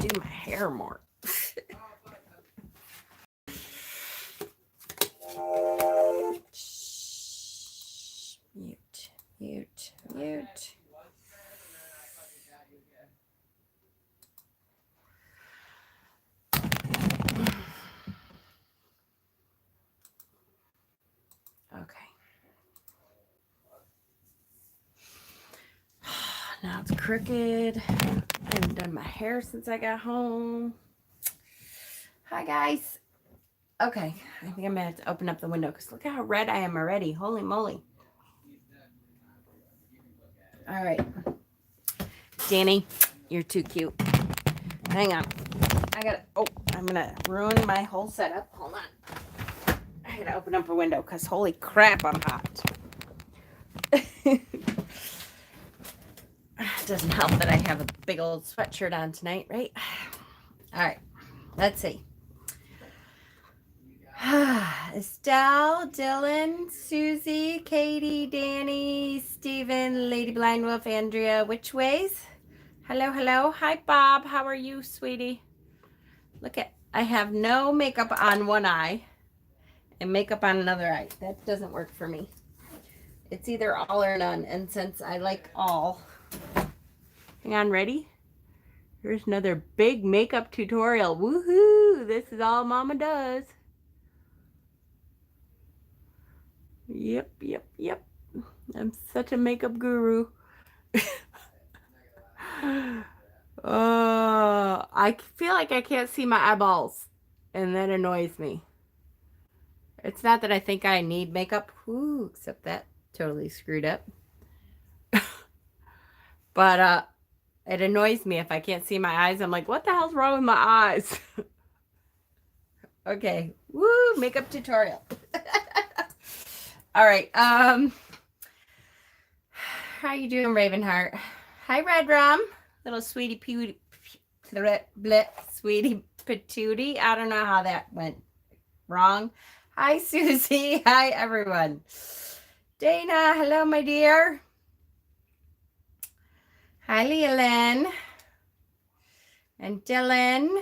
do my hair more. Mute, mute, mute. Okay. Now it's crooked. I haven't done my hair since I got home. Hi, guys. Okay, I think I'm going to have to open up the window because look how red I am already. Holy moly. All right. Danny, you're too cute. Hang on. I'm going to ruin my whole setup. Hold on. I got to open up a window because holy crap, I'm hot. It doesn't help that I have a big old sweatshirt on tonight, right? All right. Let's see. Estelle, Dylan, Susie, Katie, Danny, Stephen, Lady Blind Wolf, Andrea, which ways? Hello, hello. Hi, Bob. How are you, sweetie? Look at, I have no makeup on one eye and makeup on another eye. That doesn't work for me. It's either all or none. And since I like all, hang on, ready? Here's another big makeup tutorial. Woohoo! This is all Mama does. Yep, yep, yep. I'm such a makeup guru. I feel like I can't see my eyeballs, and that annoys me. It's not that I think I need makeup. Ooh, except that totally screwed up. But it annoys me if I can't see my eyes. I'm like, what the hell's wrong with my eyes? Okay. Woo, makeup tutorial. All right. How you doing, Ravenheart? Hi, Red Rum. Little sweetie sweetie patootie. I don't know how that went wrong. Hi, Susie. Hi, everyone. Dana, hello, my dear. Hi, Leland. And Dylan.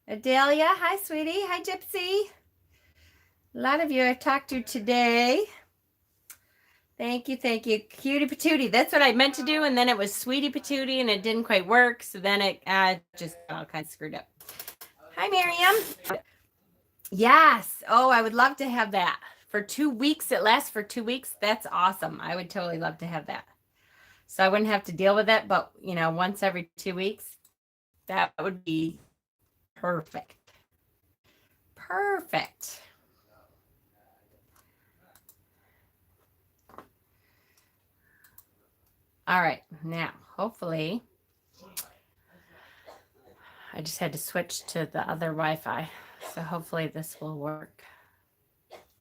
Adelia, hi, sweetie. Hi, Gypsy. A lot of you I've talked to today. Thank you, thank you. Cutie patootie. That's what I meant to do, and then it was sweetie patootie, and it didn't quite work, so then it just all kind of screwed up. Hi, Miriam. Yes. Oh, I would love to have that. For 2 weeks, it lasts for 2 weeks. That's awesome. I would totally love to have that. So I wouldn't have to deal with it, but, you know, once every 2 weeks, that would be perfect. Perfect. All right. Now, hopefully, I just had to switch to the other Wi-Fi. So hopefully this will work.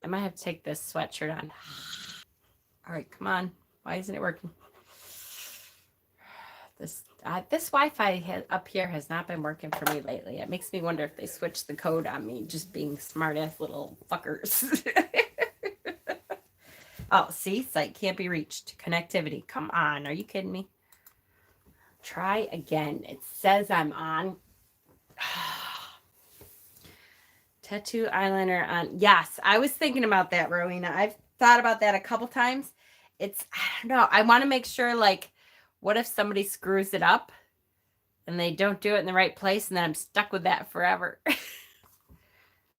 I might have to take this sweatshirt on. All right, come on. Why isn't it working? This Wi-Fi up here has not been working for me lately. It makes me wonder if they switched the code on me, just being smart-ass little fuckers. Oh, see? Site can't be reached. Connectivity. Come on. Are you kidding me? Try again. It says I'm on. Tattoo eyeliner on. Yes, I was thinking about that, Rowena. I've thought about that a couple times. I don't know. I want to make sure, like, what if somebody screws it up and they don't do it in the right place and then I'm stuck with that forever?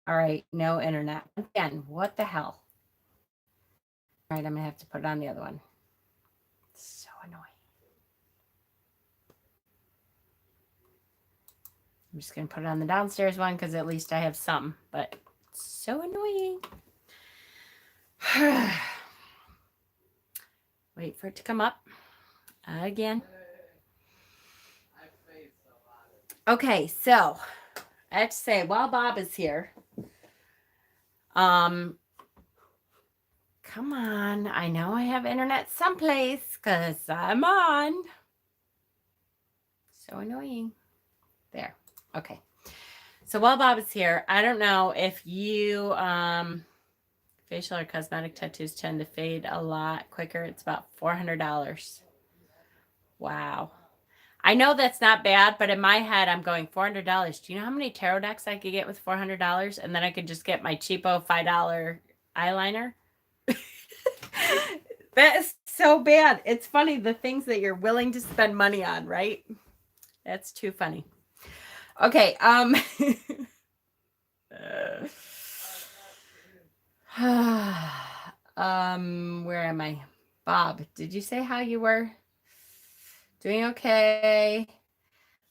All right, no internet. Again, what the hell? All right, I'm going to have to put it on the other one. It's so annoying. I'm just going to put it on the downstairs one because at least I have some, but it's so annoying. Wait for it to come up again. Okay, so I have to say, while Bob is here, come on. I know I have internet someplace because I'm on. So annoying. There. Okay. So while Bob is here, I don't know if you, facial or cosmetic tattoos tend to fade a lot quicker. It's about $400. Wow. I know that's not bad, but in my head, I'm going $400. Do you know how many tarot decks I could get with $400? And then I could just get my cheapo $5 eyeliner. That is so bad. It's funny, the things that you're willing to spend money on, right? That's too funny. Okay, where am I? Bob, did you say how you were? Doing okay.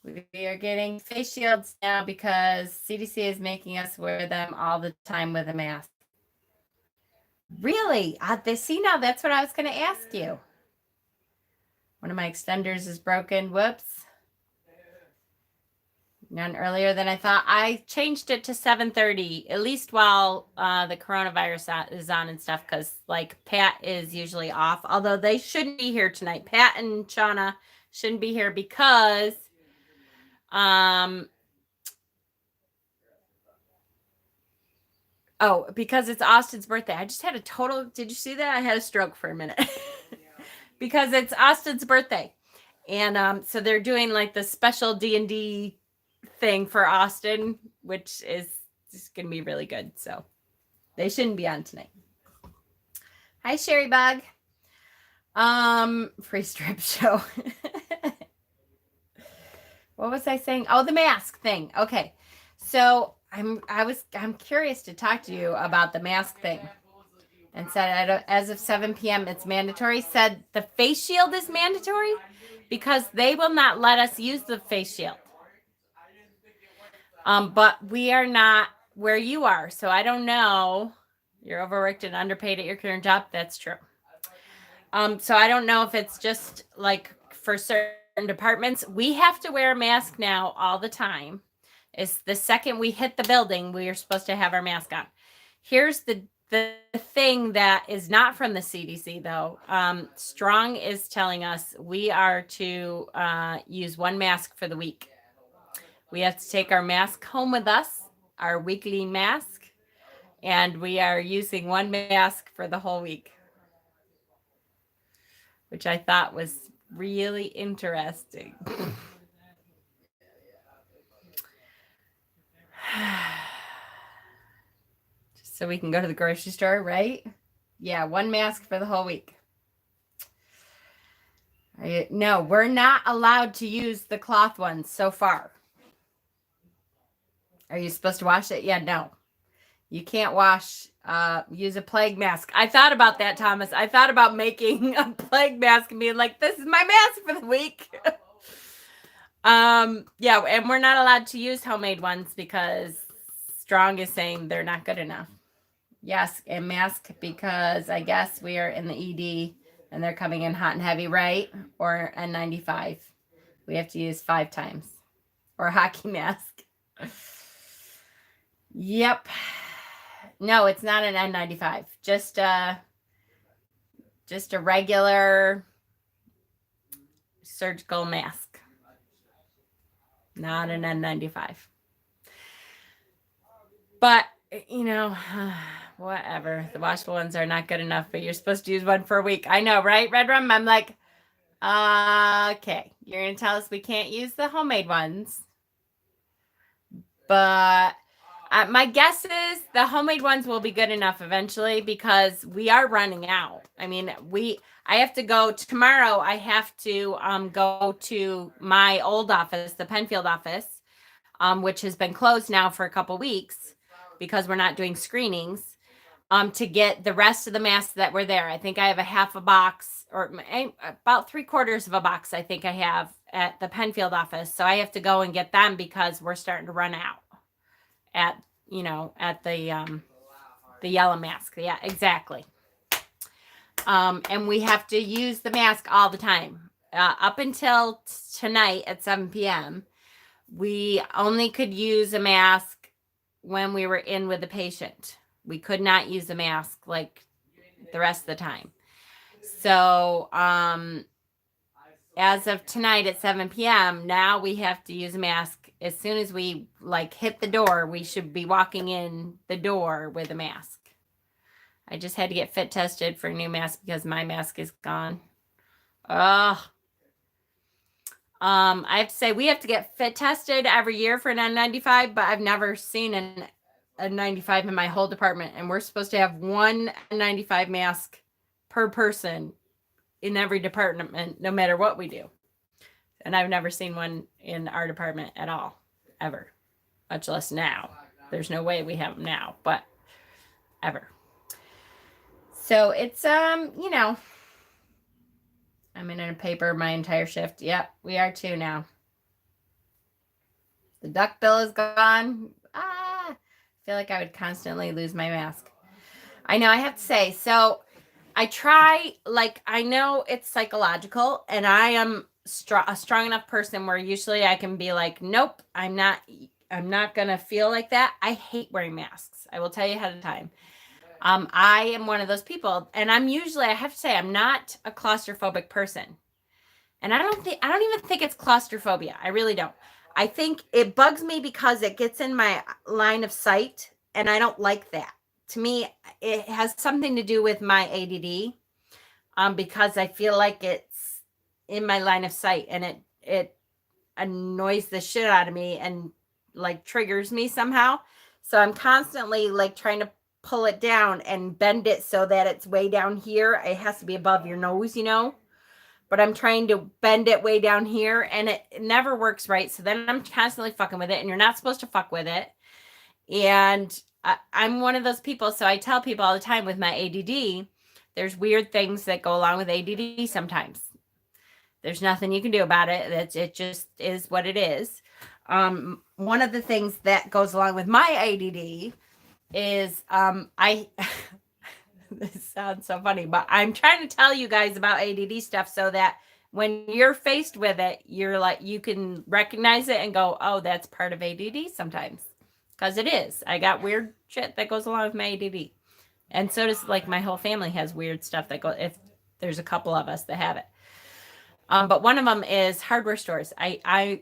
We are getting face shields now because CDC is making us wear them all the time with a mask. Really? See, now that's what I was going to ask you. One of my extenders is broken. Whoops. None earlier than I thought. I changed it to 7:30, at least while the coronavirus is on and stuff, because like Pat is usually off, although they shouldn't be here tonight. Pat and Shauna shouldn't be here because because it's Austin's birthday. I just had a total, did you see that? I had a stroke for a minute. Because it's Austin's birthday. And so they're doing like the special D&D thing for Austin, which is just going to be really good. So they shouldn't be on tonight. Hi, Sherry Bug. Free strip show. What was I saying? Oh, the mask thing. Okay. So I'm curious to talk to you about the mask thing. And said as of 7 p.m. it's mandatory. Said the face shield is mandatory because they will not let us use the face shield. But we are not where you are. So I don't know. You're overworked and underpaid at your current job. That's true. So I don't know if it's just like for certain departments. We have to wear a mask now all the time. It's the second we hit the building, we are supposed to have our mask on. Here's the thing that is not from the CDC, though. Strong is telling us we are to use one mask for the week. We have to take our mask home with us, our weekly mask, and we are using one mask for the whole week, which I thought was really interesting. Just so we can go to the grocery store, right? Yeah, one mask for the whole week. No, we're not allowed to use the cloth ones so far. Are you supposed to wash it? Yeah, no. You can't use a plague mask. I thought about that, Thomas. I thought about making a plague mask and being like, this is my mask for the week. Yeah, and we're not allowed to use homemade ones because Strong is saying they're not good enough. Yes, and mask because I guess we are in the ED and they're coming in hot and heavy, right? Or N95. We have to use 5 times. Or a hockey mask. Yep. No, it's not an N95. Just a regular surgical mask. Not an N95. But, whatever. The washable ones are not good enough, but you're supposed to use one for a week. I know, right, Red Rum? I'm like, okay, you're going to tell us we can't use the homemade ones. But my guess is the homemade ones will be good enough eventually because we are running out. I mean, I have to go tomorrow. I have to go to my old office, the Penfield office, which has been closed now for a couple weeks because we're not doing screenings, to get the rest of the masks that were there. I think I have a half a box or about 3/4 of a box. I think I have at the Penfield office. So I have to go and get them because we're starting to run out at the yellow mask. Yeah, exactly. And we have to use the mask all the time. Up until tonight at 7 p.m., we only could use a mask when we were in with the patient. We could not use a mask like the rest of the time. So as of tonight at 7 p.m., now we have to use a mask. As soon as we hit the door, we should be walking in the door with a mask. I just had to get fit tested for a new mask because my mask is gone. I have to say we have to get fit tested every year for an N95, but I've never seen an N95 in my whole department, and we're supposed to have one N95 mask per person in every department, no matter what we do. And I've never seen one in our department at all, ever, much less now. There's no way we have them now, but ever. So it's, you know, I'm in a paper my entire shift. Yep, we are too now. The duck bill is gone. I feel like I would constantly lose my mask. I know, I have to say, so I try, like, I know it's psychological, and I am a strong enough person where usually I can be like, nope, I'm not going to feel like that. I hate wearing masks. I will tell you ahead of time. I am one of those people, and I'm usually, I have to say, I'm not a claustrophobic person. And I don't even think it's claustrophobia. I really don't. I think it bugs me because it gets in my line of sight, and I don't like that. To me, it has something to do with my ADD, because I feel like it's in my line of sight, and it annoys the shit out of me and like triggers me somehow. So I'm constantly like trying to pull it down and bend it so that it's way down here. It has to be above your nose, you know, but I'm trying to bend it way down here, and it never works right. So then I'm constantly fucking with it, and you're not supposed to fuck with it. And I'm one of those people. So I tell people all the time with my ADD, there's weird things that go along with ADD sometimes. There's nothing you can do about it. It just is what it is. One of the things that goes along with my ADD is this sounds so funny, but I'm trying to tell you guys about ADD stuff so that when you're faced with it, you're like, you can recognize it and go, oh, that's part of ADD sometimes. Because it is. I got weird shit that goes along with my ADD. And so does, like, my whole family has weird stuff that goes, if there's a couple of us that have it. But one of them is hardware stores. I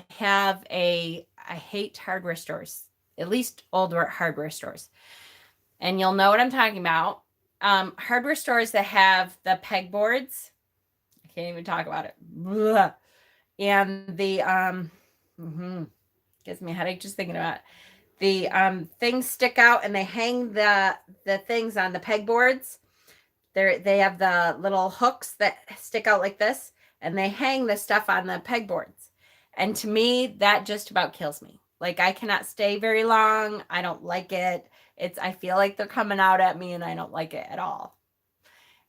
hate hardware stores, at least older hardware stores. And you'll know what I'm talking about. Hardware stores that have the pegboards. I can't even talk about it. Blah. And the, gives me a headache just thinking about it. The things stick out, and they hang the things on the pegboards. They have the little hooks that stick out like this, and they hang the stuff on the pegboards. And to me, that just about kills me. Like, I cannot stay very long. I don't like it. I feel like they're coming out at me, and I don't like it at all.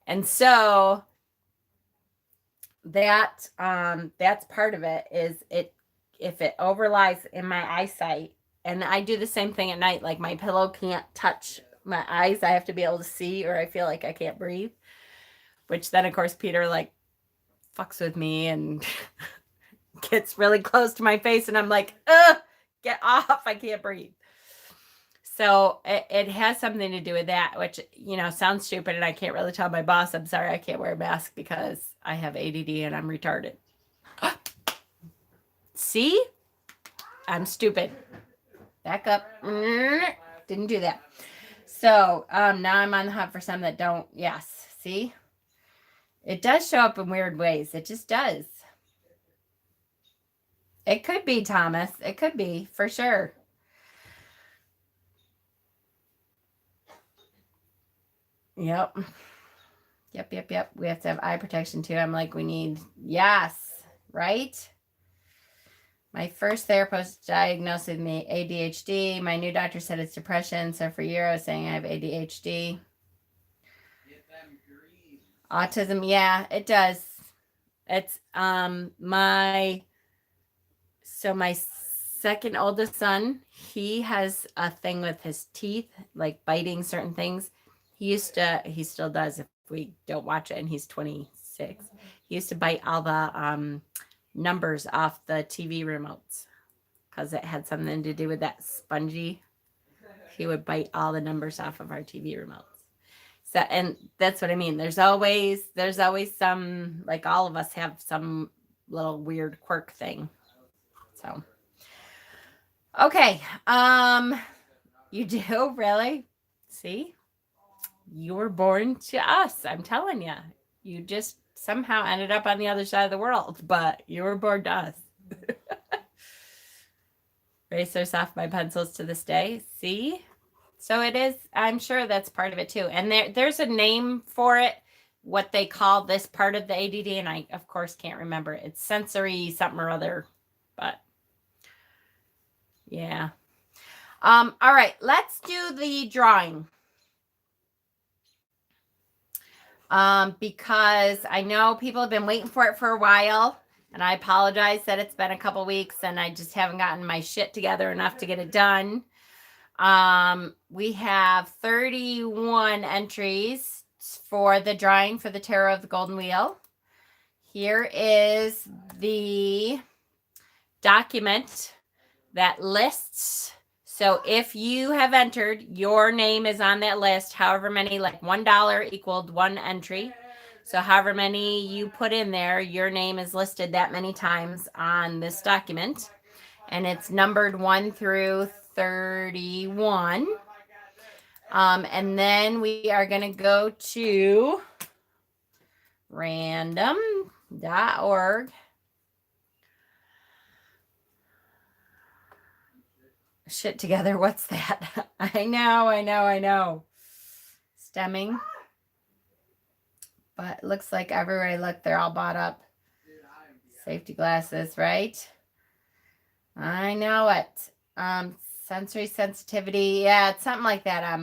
And so that's part of it, is if it overlies in my eyesight. And I do the same thing at night. Like, my pillow can't touch my eyes. I have to be able to see, or I feel like I can't breathe. Which then, of course, Peter, like, fucks with me and gets really close to my face. And I'm like, ugh, get off. I can't breathe. So it has something to do with that, which, you know, sounds stupid. And I can't really tell my boss, I'm sorry, I can't wear a mask because I have ADD and I'm retarded. See? I'm stupid. Back up. Didn't do that. So now I'm on the hunt for some that don't. Yes. See? It does show up in weird ways. It just does. It could be, Thomas. It could be, for sure. Yep. Yep. We have to have eye protection too. I'm like, we need, yes, right? My first therapist diagnosed me ADHD. My new doctor said it's depression. So for a year, I was saying I have ADHD. Autism, yeah, it does. It's my second oldest son, he has a thing with his teeth, like biting certain things. He still does if we don't watch it, and he's 26. He used to bite all the numbers off the TV remotes because it had something to do with that spongy. He would bite all the numbers off of our TV remotes. So, and that's what I mean. There's always some, like, all of us have some little weird quirk thing. So, okay. You do, really? See? You were born to us. I'm telling you. You just somehow ended up on the other side of the world, but you were born to us. Erasers off my pencils to this day. See? So it is, I'm sure that's part of it too. And there's a name for it, what they call this part of the ADD, and I, of course, can't remember. It's sensory something or other, but yeah. All right, let's do the drawing. Because I know people have been waiting for it for a while, and I apologize that it's been a couple weeks and I just haven't gotten my shit together enough to get it done. We have 31 entries for the drawing for the Tarot of the Golden Wheel. Here is the document that lists. So if you have entered, your name is on that list, however many, like $1 equaled one entry. So however many you put in there, your name is listed that many times on this document. And it's numbered 1 through 31. And then we are going to go to random.org. Shit together. What's that? I know. Stemming. But it looks like everywhere I look, they're all bought up. Safety glasses, right? I know it. Sensory sensitivity. Yeah, it's something like that.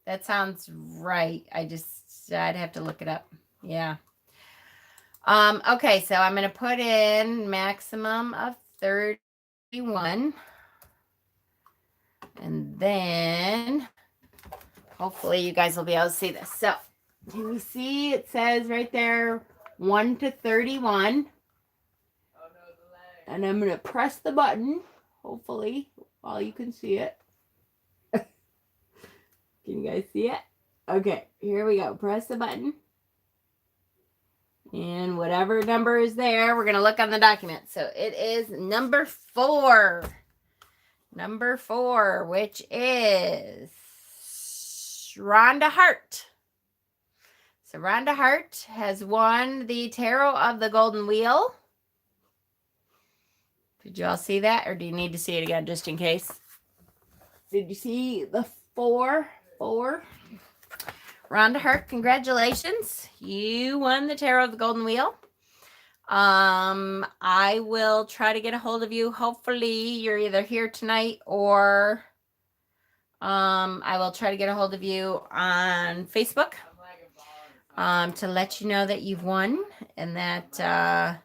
That sounds right. I'd have to look it up. Yeah. Okay, so I'm going to put in maximum of 31. And then hopefully you guys will be able to see this. So can you see it says right there 1 to 31. And I'm going to press the button, hopefully, while you can see it. Can you guys see it? Okay, here we go. Press the button. And whatever number is there, we're going to look on the document. So it is number 4. Number 4, which is Rhonda Hart. So Rhonda Hart has won the Tarot of the Golden Wheel. Did you all see that? Or do you need to see it again just in case? Did you see the 4? Rhonda Hart, congratulations. You won the Tarot of the Golden Wheel. I will try to get a hold of you. Hopefully you're either here tonight or I will try to get a hold of you on Facebook to let you know that you've won and that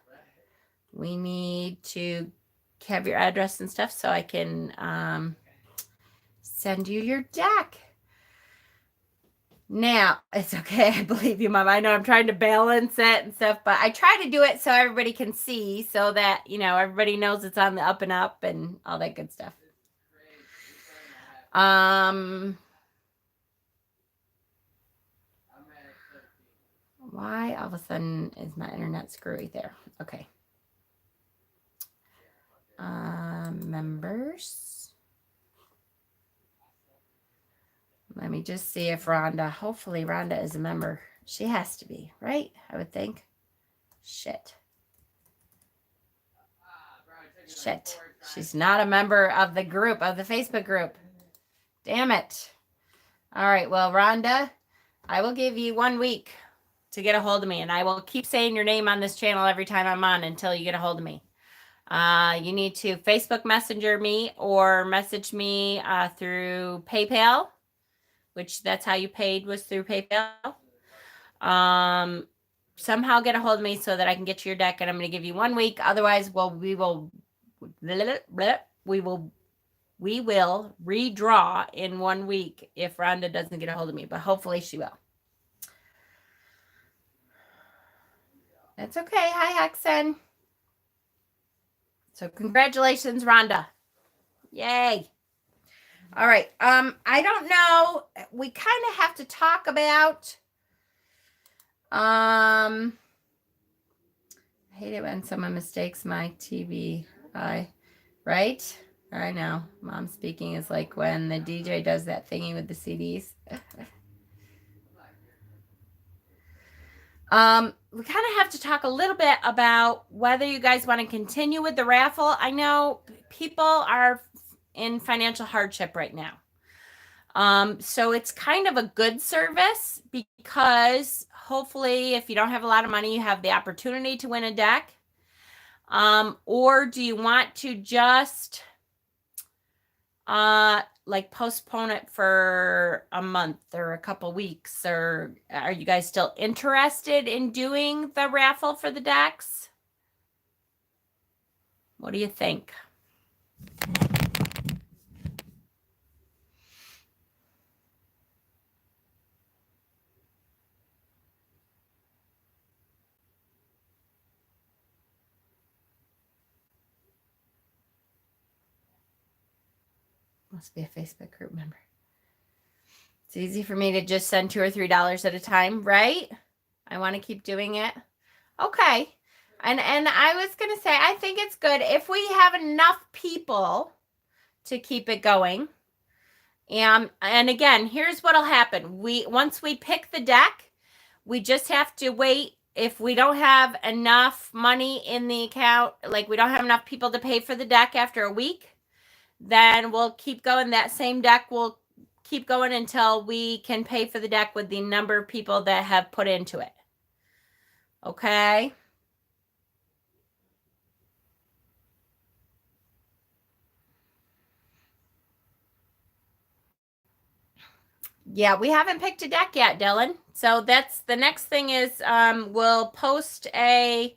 we need to have your address and stuff so I can send you your deck. Now, it's okay. I believe you, Mom. I know I'm trying to balance it and stuff, but I try to do it so everybody can see so that, everybody knows it's on the up and up and all that good stuff. Why all of a sudden is my internet screwy there? Okay. Members. Let me just see if hopefully Rhonda is a member. She has to be, right? I would think. Shit. She's not a member of the group, of the Facebook group. Damn it. All right. Well, Rhonda, I will give you 1 week to get a hold of me, and I will keep saying your name on this channel every time I'm on until you get a hold of me. You need to Facebook Messenger me or message me through PayPal, which that's how you paid, was through PayPal. Somehow get a hold of me so that I can get you your deck, and I'm going to give you 1 week. Otherwise, we will redraw in 1 week if Rhonda doesn't get a hold of me, but hopefully she will. That's okay. Hi, Hexen. So congratulations, Rhonda. Yay. All right. I don't know. We kind of have to talk about, I hate it when someone mistakes my TV. Right? I know. Mom speaking is like when the DJ does that thingy with the CDs. We kind of have to talk a little bit about whether you guys want to continue with the raffle. I know people are in financial hardship right now. So it's kind of a good service because hopefully if you don't have a lot of money, you have the opportunity to win a deck. Or do you want to just like postpone it for a month or a couple weeks? Or are you guys still interested in doing the raffle for the decks? What do you think? Must be a Facebook group member. It's easy for me to just send $2 or $3 at a time, right? I want to keep doing it. Okay. And I was going to say, I think it's good if we have enough people to keep it going. And again, here's what'll happen. Once we pick the deck, we just have to wait. If we don't have enough money in the account, like we don't have enough people to pay for the deck after a week, then we'll keep going. That same deck will keep going until we can pay for the deck with the number of people that have put into it. Okay. Yeah, we haven't picked a deck yet, Dylan. So that's the next thing is we'll post a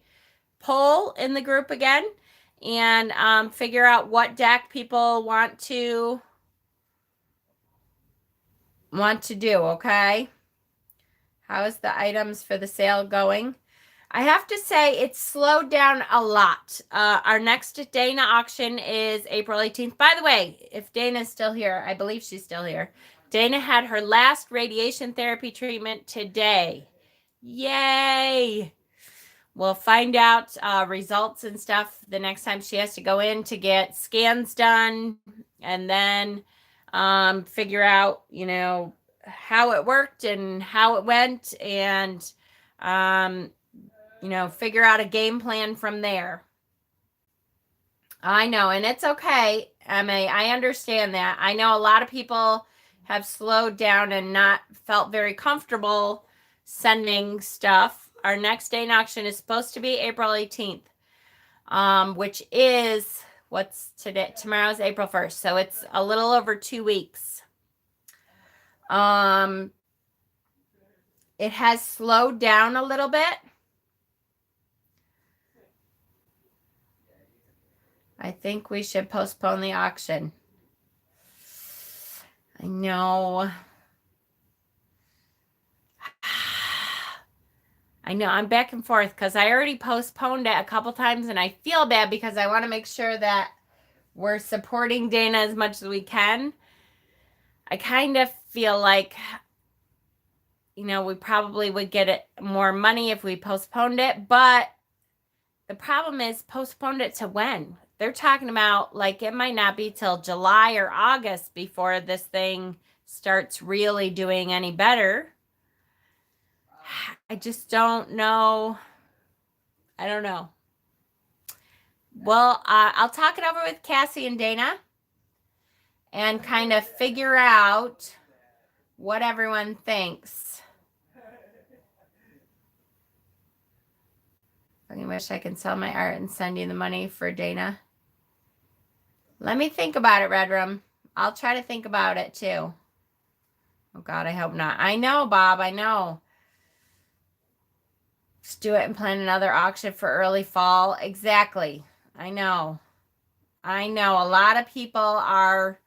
poll in the group again and figure out what deck people want to do, okay? How is the items for the sale going? I have to say it's slowed down a lot. Our next Dana auction is April 18th. By the way, if Dana's still here, I believe she's still here. Dana had her last radiation therapy treatment today. Yay! We'll find out results and stuff the next time she has to go in to get scans done and then figure out, you know, how it worked and how it went and, you know, figure out a game plan from there. I know, and it's okay, Emma. I understand that. I know a lot of people have slowed down and not felt very comfortable sending stuff. Our next day in auction is supposed to be April 18th, which is what's today? Tomorrow's April 1st. So it's a little over 2 weeks. It has slowed down a little bit. I think we should postpone the auction. I know. I know. I'm back and forth because I already postponed it a couple times and I feel bad because I want to make sure that we're supporting Dana as much as we can. I kind of feel like, you know, we probably would get it more money if we postponed it, but the problem is postponed it to when? They're talking about like it might not be till July or August before this thing starts really doing any better. I just don't know. I don't know. Well, I'll talk it over with Cassie and Dana and kind of figure out what everyone thinks. I wish I could sell my art and send you the money for Dana. Let me think about it, Red Room. I'll try to think about it too. Oh God, I hope not. I know, Bob, I know. Let's do it and plan another auction for early fall. Exactly. I know. I know. A lot of people are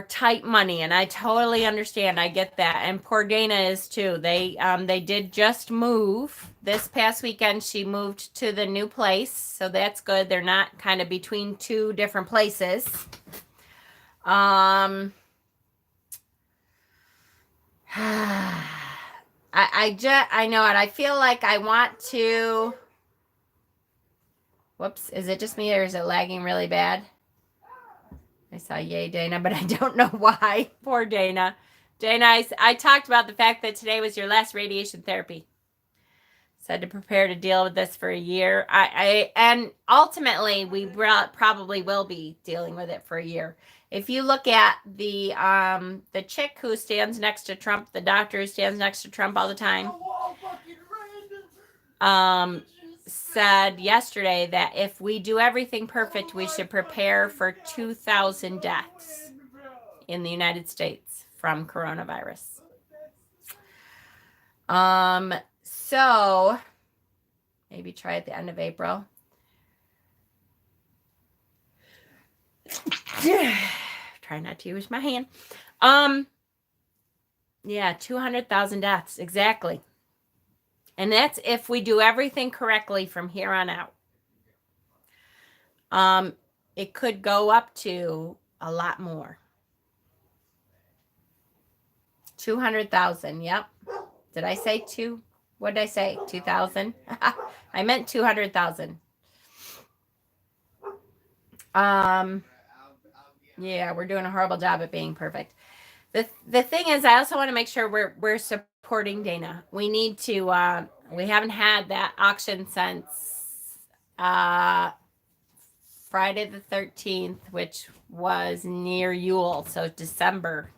tight money, and I totally understand. I get that. And poor Dana is too. They did just move. This past weekend, she moved to the new place. So that's good. They're not kind of between two different places. I know it. I feel like I want to. Whoops. Is it just me or is it lagging really bad? I saw yay, Dana, but I don't know why. Poor Dana. Dana, I talked about the fact that today was your last radiation therapy. Said to prepare to deal with this for a year. And ultimately we probably will be dealing with it for a year. If you look at the chick who stands next to Trump, the doctor who stands next to Trump all the time, said yesterday that if we do everything perfect, we should prepare for 2,000 deaths in the United States from coronavirus. So maybe try at the end of April. Try not to use my hand. Yeah, 200,000 deaths, exactly. And that's if we do everything correctly from here on out. It could go up to a lot more. 200,000, yep. Did I say two? What did I say? 2,000? I meant 200,000. Yeah, we're doing a horrible job at being perfect. The thing is, I also want to make sure we're supporting Dana. We need to, we haven't had that auction since Friday the 13th, which was near Yule, so December.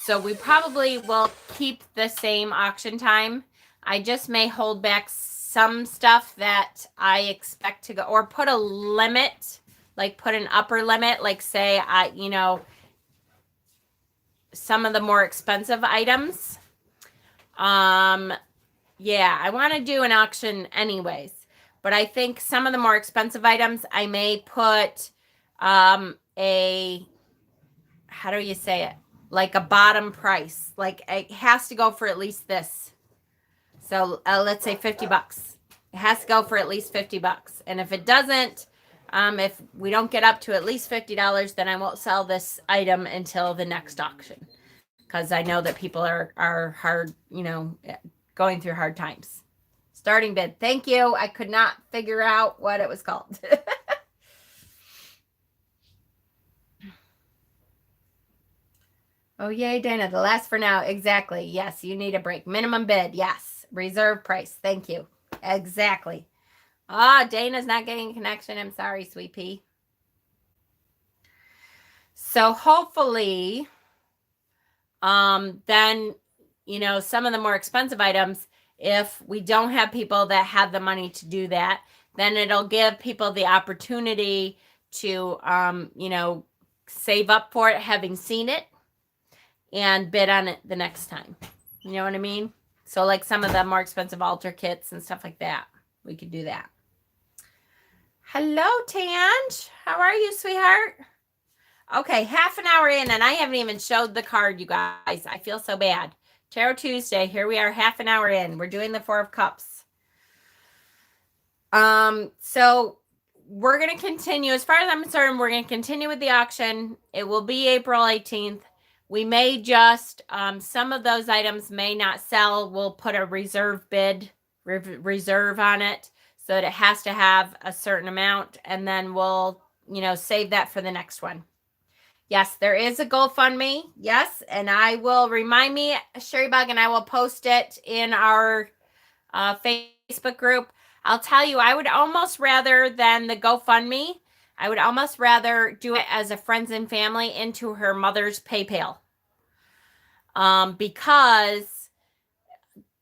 So we probably will keep the same auction time. I just may hold back some stuff that I expect to go, or put a limit, like put an upper limit, like say some of the more expensive items. Yeah, I want to do an auction anyways, but I think some of the more expensive items I may put how do you say it? Like a bottom price. Like it has to go for at least this. So let's say $50. It has to go for at least $50. And if it doesn't, if we don't get up to at least $50, then I won't sell this item until the next auction. Because I know that people are hard, going through hard times. Starting bid. Thank you. I could not figure out what it was called. Oh, yay, Dana. The last for now. Exactly. Yes, you need a break. Minimum bid. Yes. Reserve price. Thank you. Exactly. Dana's not getting a connection. I'm sorry, sweet pea. So hopefully, then, some of the more expensive items, if we don't have people that have the money to do that, then it'll give people the opportunity to, save up for it, having seen it, and bid on it the next time. You know what I mean? So like some of the more expensive altar kits and stuff like that, we could do that. Hello, Tanj. How are you, sweetheart? Okay, half an hour in, and I haven't even showed the card, you guys. I feel so bad. Tarot Tuesday. Here we are, half an hour in. We're doing the Four of Cups. So we're going to continue. As far as I'm concerned, we're going to continue with the auction. It will be April 18th. We may just, some of those items may not sell. We'll put a reserve bid, reserve on it, so that it has to have a certain amount, and then we'll, save that for the next one. Yes, there is a GoFundMe. Yes, and I will remind me, Sherry Bug, and I will post it in our Facebook group. I'll tell you, I would almost rather than the GoFundMe, I would almost rather do it as a friends and family into her mother's PayPal. Because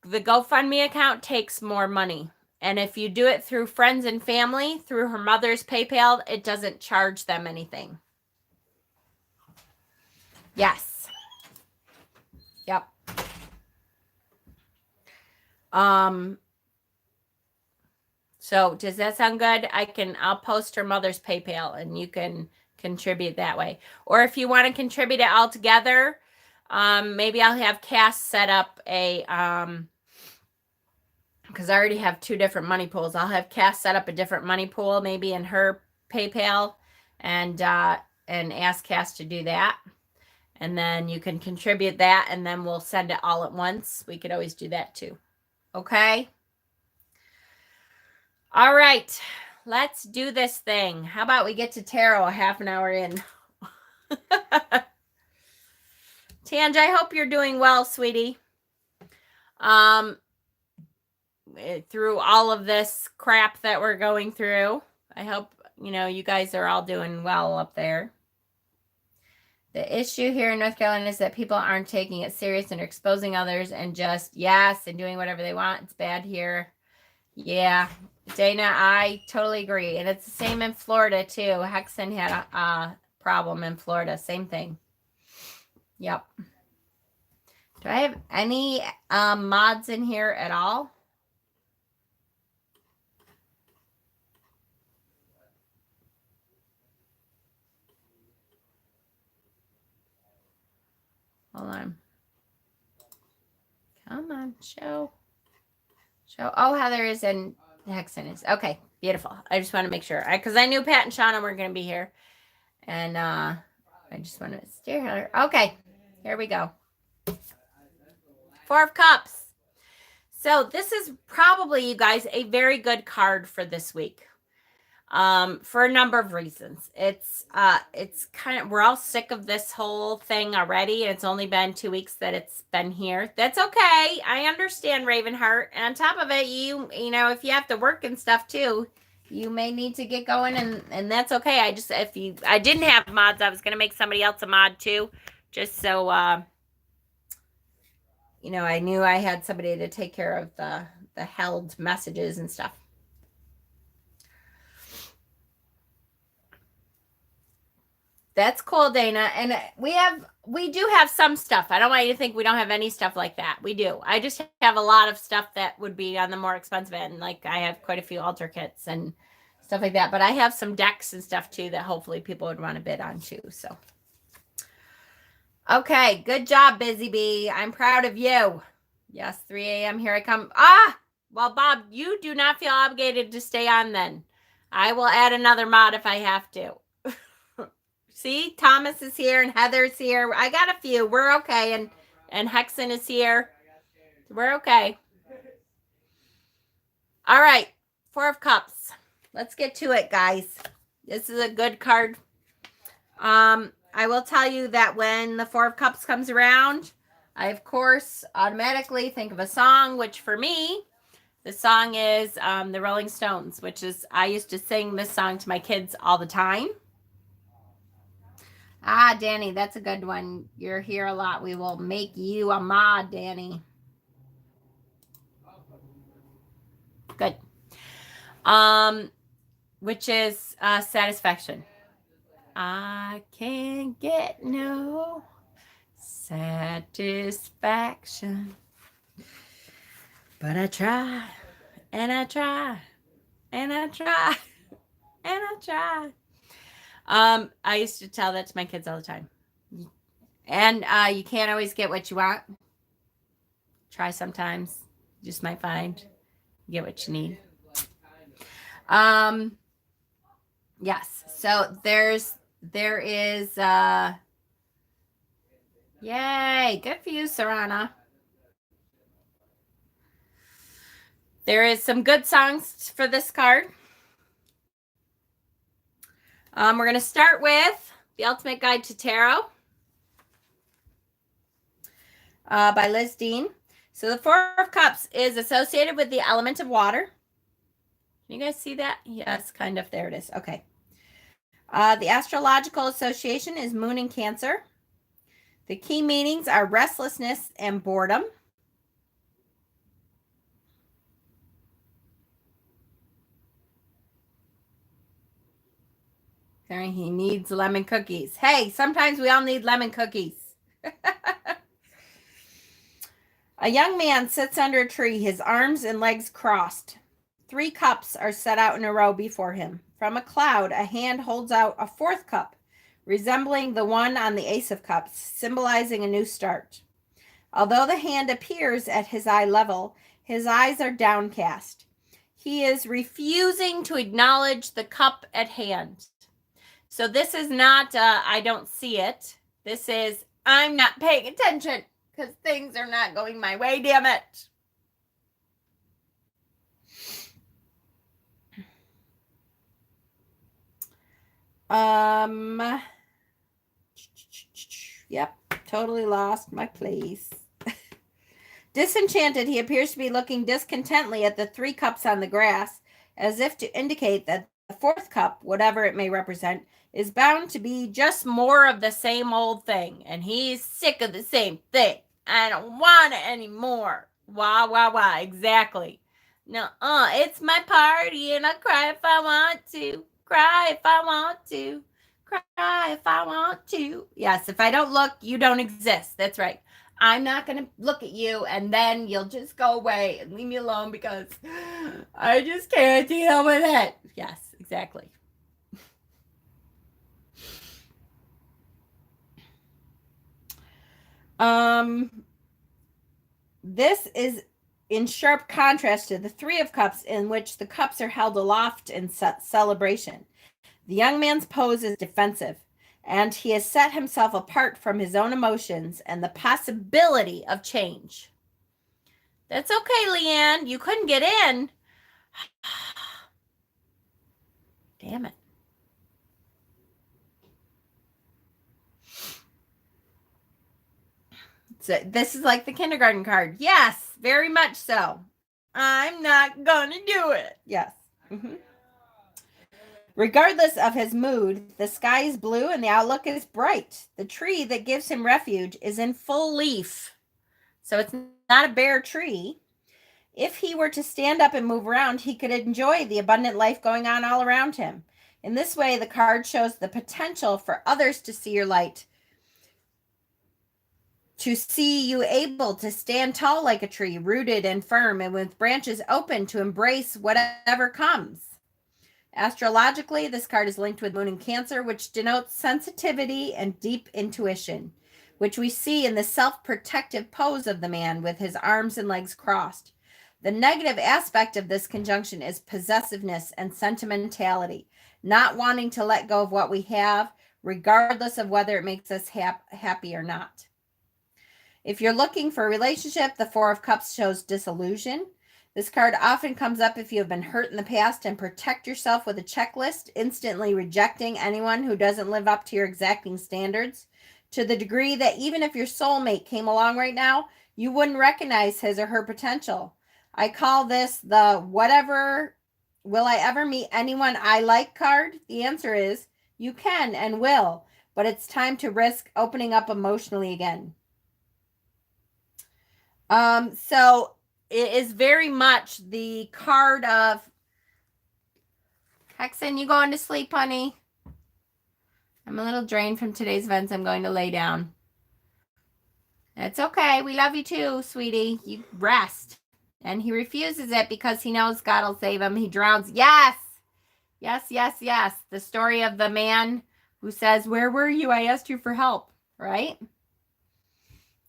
the GoFundMe account takes more money. And if you do it through friends and family, through her mother's PayPal, it doesn't charge them anything. Yes. Yep. So does that sound good? I'll post her mother's PayPal and you can contribute that way. Or if you want to contribute it all together, maybe I'll have Cass set up a, because I already have two different money pools. I'll have Cass set up a different money pool, maybe in her PayPal, and ask Cass to do that. And then you can contribute that, and then we'll send it all at once. We could always do that too. Okay? All right. Let's do this thing. How about we get to tarot a half an hour in? Tanj, I hope you're doing well, sweetie. through all of this crap that we're going through. I hope, you guys are all doing well up there. The issue here in North Carolina is that people aren't taking it serious and are exposing others and just, yes, and doing whatever they want. It's bad here. Yeah, Dana, I totally agree. And it's the same in Florida, too. Hexen had a problem in Florida. Same thing. Yep. Do I have any mods in here at all? Hold on. Come on, show. Oh, Heather is and Hexen is. Okay, beautiful. I just want to make sure. Because I knew Pat and Shauna were going to be here. And I just want to steer her. Okay, here we go. 4 of Cups. So this is probably, you guys, a very good card for this week. For a number of reasons. It's kind of, we're all sick of this whole thing already, and it's only been 2 weeks that it's been here. That's okay. I understand, Ravenheart. And on top of it, you know, if you have to work and stuff too, you may need to get going, and that's okay. I didn't have mods, I was gonna make somebody else a mod too, just so I knew I had somebody to take care of the held messages and stuff. That's cool, Dana. And we do have some stuff. I don't want you to think we don't have any stuff like that. We do. I just have a lot of stuff that would be on the more expensive end. Like I have quite a few altar kits and stuff like that. But I have some decks and stuff too that hopefully people would want to bid on too. So, okay. Good job, Busy Bee. I'm proud of you. Yes, 3 a.m. Here I come. Well, Bob, you do not feel obligated to stay on then. I will add another mod if I have to. See, Thomas is here and Heather's here. I got a few. We're okay. And Hexen is here. We're okay. All right. 4 of Cups. Let's get to it, guys. This is a good card. I will tell you that when the 4 of Cups comes around, I, of course, automatically think of a song, which for me, the song is the Rolling Stones, which is, I used to sing this song to my kids all the time. Danny, that's a good one. You're here a lot. We will make you a mod, Danny. Good. Which is Satisfaction. I can't get no satisfaction, but I try, and I try, and I try, and I try. I used to tell that to my kids all the time. And you can't always get what you want. Try sometimes. You just might find you get what you need. Yes. So there is yay, good for you, Sarana. There is some good songs for this card. We're going to start with The Ultimate Guide to Tarot by Liz Dean. So the 4 of Cups is associated with the element of water. Can you guys see that? Yes, kind of. There it is. Okay. The astrological association is Moon in Cancer. The key meanings are restlessness and boredom. He needs lemon cookies. Hey, sometimes we all need lemon cookies. A young man sits under a tree, his arms and legs crossed. 3 cups are set out in a row before him. From a cloud, a hand holds out a 4th cup, resembling the one on the Ace of Cups, symbolizing a new start. Although the hand appears at his eye level, his eyes are downcast. He is refusing to acknowledge the cup at hand. So this is not, I don't see it. This is, I'm not paying attention because things are not going my way, damn it. Yep, totally lost my place. Disenchanted, he appears to be looking discontentedly at the 3 cups on the grass, as if to indicate that the 4th cup, whatever it may represent, is bound to be just more of the same old thing, and he's sick of the same thing. I don't want it anymore. Wah, wah, wah, exactly. No, it's my party, and I cry if I want to. Cry if I want to. Cry if I want to. Yes, if I don't look, you don't exist. That's right. I'm not going to look at you, and then you'll just go away and leave me alone because I just can't deal with it. Yes, exactly. This is in sharp contrast to the 3 of Cups, in which the cups are held aloft in celebration. The young man's pose is defensive, and he has set himself apart from his own emotions and the possibility of change. That's okay, Leanne. You couldn't get in. Damn it. So this is like the kindergarten card. Yes, very much so. I'm not going to do it. Yes. Mm-hmm. Regardless of his mood, the sky is blue and the outlook is bright. The tree that gives him refuge is in full leaf. So it's not a bare tree. If he were to stand up and move around, he could enjoy the abundant life going on all around him. In this way, the card shows the potential for others to see your light, to see you able to stand tall like a tree, rooted and firm, and with branches open to embrace whatever comes. Astrologically, this card is linked with Moon in Cancer, which denotes sensitivity and deep intuition, which we see in the self-protective pose of the man with his arms and legs crossed. The negative aspect of this conjunction is possessiveness and sentimentality, not wanting to let go of what we have, regardless of whether it makes us happy or not. If you're looking for a relationship, the 4 of Cups shows disillusion. This card often comes up if you have been hurt in the past and protect yourself with a checklist, instantly rejecting anyone who doesn't live up to your exacting standards, to the degree that even if your soulmate came along right now, you wouldn't recognize his or her potential. I call this the whatever, will I ever meet anyone I like card? The answer is you can and will, but it's time to risk opening up emotionally again. So it is very much the card of Hexen, you going to sleep, honey? I'm a little drained from today's events. I'm going to lay down. It's okay. We love you too, sweetie. You rest. And he refuses it because he knows God will save him. He drowns. Yes. Yes, yes, yes. The story of the man who says, where were you? I asked you for help, right?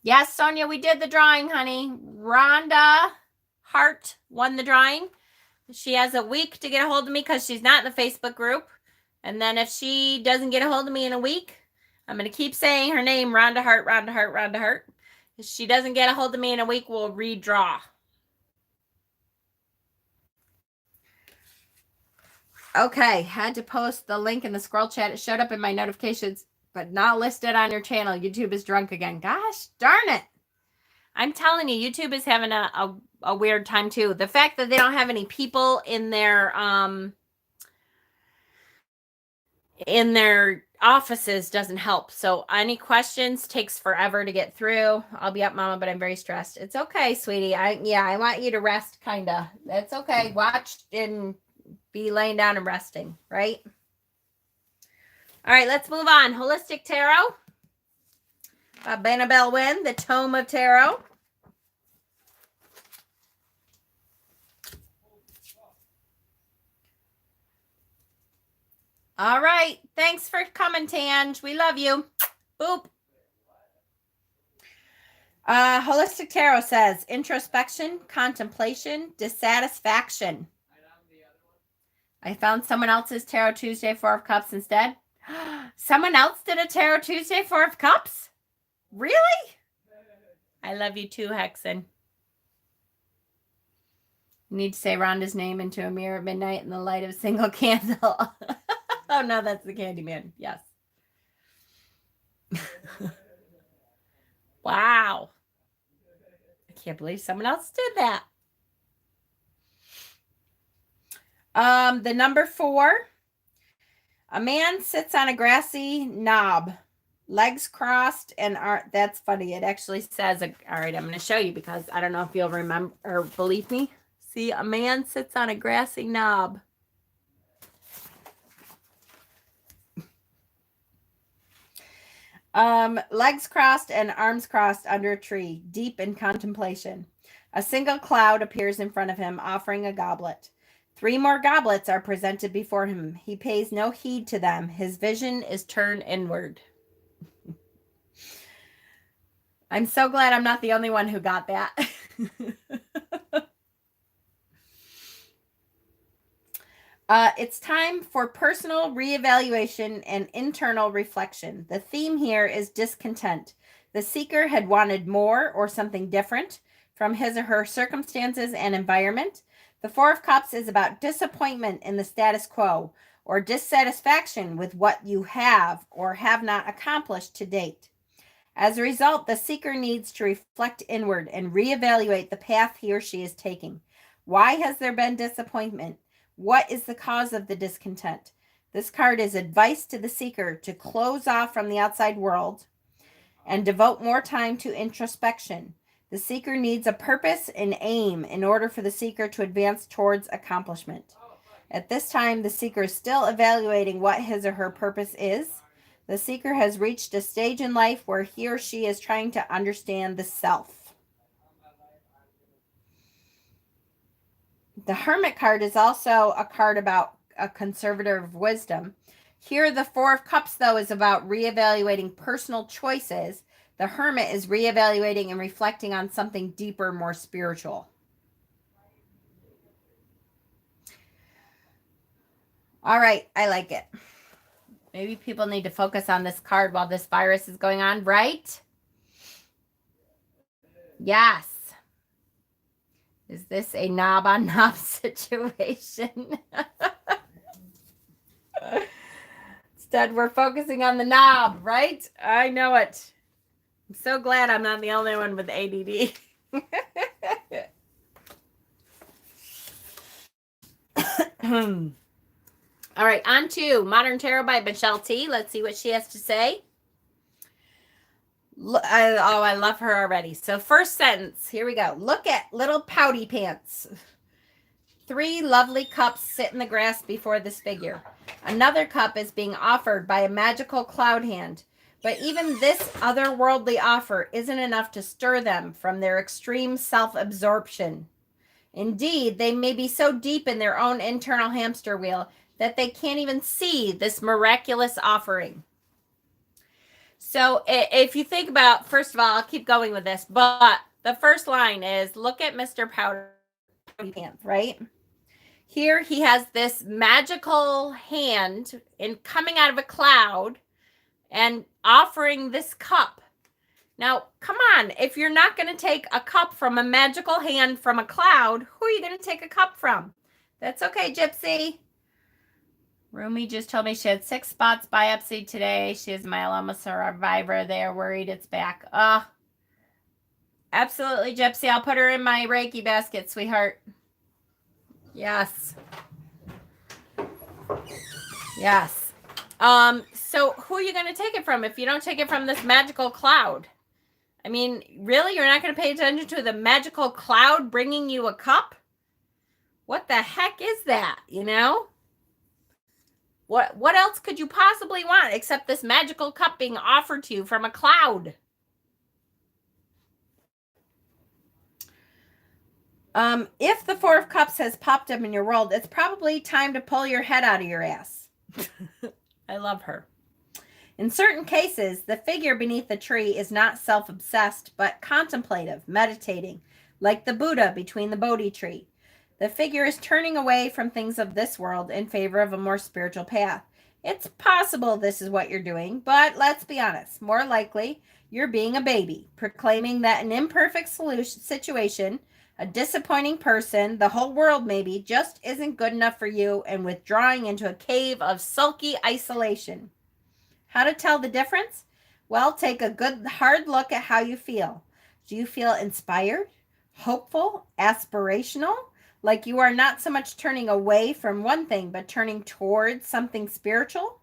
Yes, Sonia, we did the drawing, honey. Rhonda Hart won the drawing. She has a week to get a hold of me because she's not in the Facebook group. And then if she doesn't get a hold of me in a week, I'm going to keep saying her name, Rhonda Hart, Rhonda Hart, Rhonda Hart. If she doesn't get a hold of me in a week, we'll redraw. Okay, had to post the link in the scroll chat. It showed up in my notifications, but not listed on your channel. YouTube is drunk again. Gosh darn it. I'm telling you, YouTube is having a weird time too. The fact that they don't have any people in their offices doesn't help. So any questions takes forever to get through. I'll be up, Mama, but I'm very stressed. It's okay, sweetie. I want you to rest, kinda. That's okay. Watch and be laying down and resting, right? All right, let's move on. Holistic Tarot by Annabelle Wynn, the Tome of Tarot. All right. Thanks for coming, Tange. We love you. Boop. Holistic Tarot says introspection, contemplation, dissatisfaction. I found someone else's Tarot Tuesday 4 of Cups instead. Someone else did a Tarot Tuesday 4 of Cups? Really? I love you too, Hexen. You need to say Rhonda's name into a mirror at midnight in the light of a single candle. Oh, no, that's the Candyman. Yes. Wow. I can't believe someone else did that. The number 4, a man sits on a grassy knob, legs crossed, and that's funny. It actually says, all right, I'm going to show you because I don't know if you'll remember or believe me. See, a man sits on a grassy knob. Legs crossed and arms crossed under a tree, deep in contemplation. A single cloud appears in front of him, offering a goblet. 3 more goblets are presented before him. He pays no heed to them. His vision is turned inward. I'm so glad I'm not the only one who got that. It's time for personal reevaluation and internal reflection. The theme here is discontent. The seeker had wanted more or something different from his or her circumstances and environment. The 4 of Cups is about disappointment in the status quo or dissatisfaction with what you have or have not accomplished to date. As a result, the seeker needs to reflect inward and reevaluate the path he or she is taking. Why has there been disappointment? What is the cause of the discontent? This card is advice to the seeker to close off from the outside world and devote more time to introspection. The seeker needs a purpose and aim in order for the seeker to advance towards accomplishment. At this time, the seeker is still evaluating what his or her purpose is. The seeker has reached a stage in life where he or she is trying to understand the self. The Hermit card is also a card about a conservative wisdom. Here, the 4 of Cups, though, is about reevaluating personal choices. The Hermit is reevaluating and reflecting on something deeper, more spiritual. All right, I like it. Maybe people need to focus on this card while this virus is going on, right? Yes. Is this a knob on knob situation? Instead, we're focusing on the knob, right? I know it. I'm so glad I'm not the only one with ADD. All right, on to Modern Tarot by Michelle T. Let's see what she has to say. I love her already. So first sentence, here we go. Look at little pouty pants. 3 lovely cups sit in the grass before this figure. Another cup is being offered by a magical cloud hand. But even this otherworldly offer isn't enough to stir them from their extreme self-absorption. Indeed, they may be so deep in their own internal hamster wheel that they can't even see this miraculous offering. So if you think about, first of all, I'll keep going with this, but the first line is, look at Mr. Pouty Pants, right? Here he has this magical hand coming out of a cloud and offering this cup. Now, come on, if you're not going to take a cup from a magical hand from a cloud, who are you going to take a cup from? That's okay, Gypsy. Rumi just told me she had 6 spots biopsied today. She is a myeloma survivor. They are worried it's back. Absolutely, Gypsy. I'll put her in my Reiki basket, sweetheart. Yes. Yes. So who are you going to take it from if you don't take it from this magical cloud? I mean, really? You're not going to pay attention to the magical cloud bringing you a cup? What the heck is that, you know? What else could you possibly want except this magical cup being offered to you from a cloud? If the 4 of Cups has popped up in your world, it's probably time to pull your head out of your ass. I love her. In certain cases, the figure beneath the tree is not self-obsessed, but contemplative, meditating, like the Buddha between the Bodhi tree. The figure is turning away from things of this world in favor of a more spiritual path. It's possible this is what you're doing, but let's be honest. More likely, you're being a baby, proclaiming that an imperfect situation, a disappointing person, the whole world maybe, just isn't good enough for you and withdrawing into a cave of sulky isolation. How to tell the difference? Well, take a good hard look at how you feel. Do you feel inspired? hopeful, aspirational, like you are not so much turning away from one thing, but turning towards something spiritual?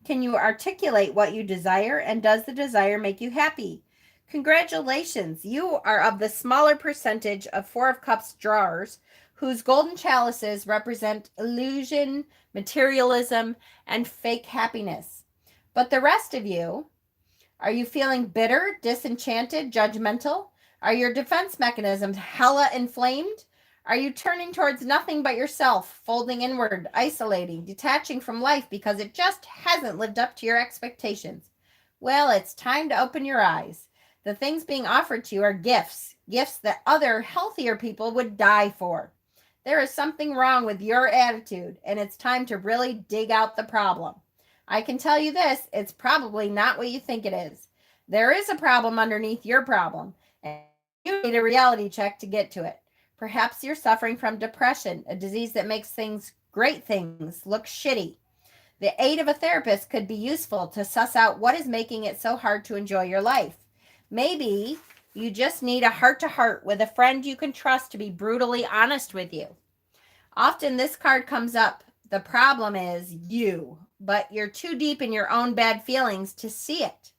Can you articulate what you desire, and does the desire make you happy? Congratulations, you are of the smaller percentage of Four of Cups drawers whose golden chalices represent illusion, materialism, and fake happiness. But the rest of you, are you feeling bitter, disenchanted, judgmental? Are your defense mechanisms hella inflamed? Are you turning towards nothing but yourself, folding inward, isolating, detaching from life because it just hasn't lived up to your expectations? Well, it's time to open your eyes. The things being offered to you are gifts, gifts that other healthier people would die for. There is something wrong with your attitude, and it's time to really dig out the problem. I can tell you this, it's probably not what you think it is. There is a problem underneath your problem, and you need a reality check to get to it. Perhaps you're suffering from depression, a disease that makes great things, look shitty. The aid of a therapist could be useful to suss out what is making it so hard to enjoy your life. Maybe you just need a heart-to-heart with a friend you can trust to be brutally honest with you. Often this card comes up. The problem is you, but you're too deep in your own bad feelings to see it.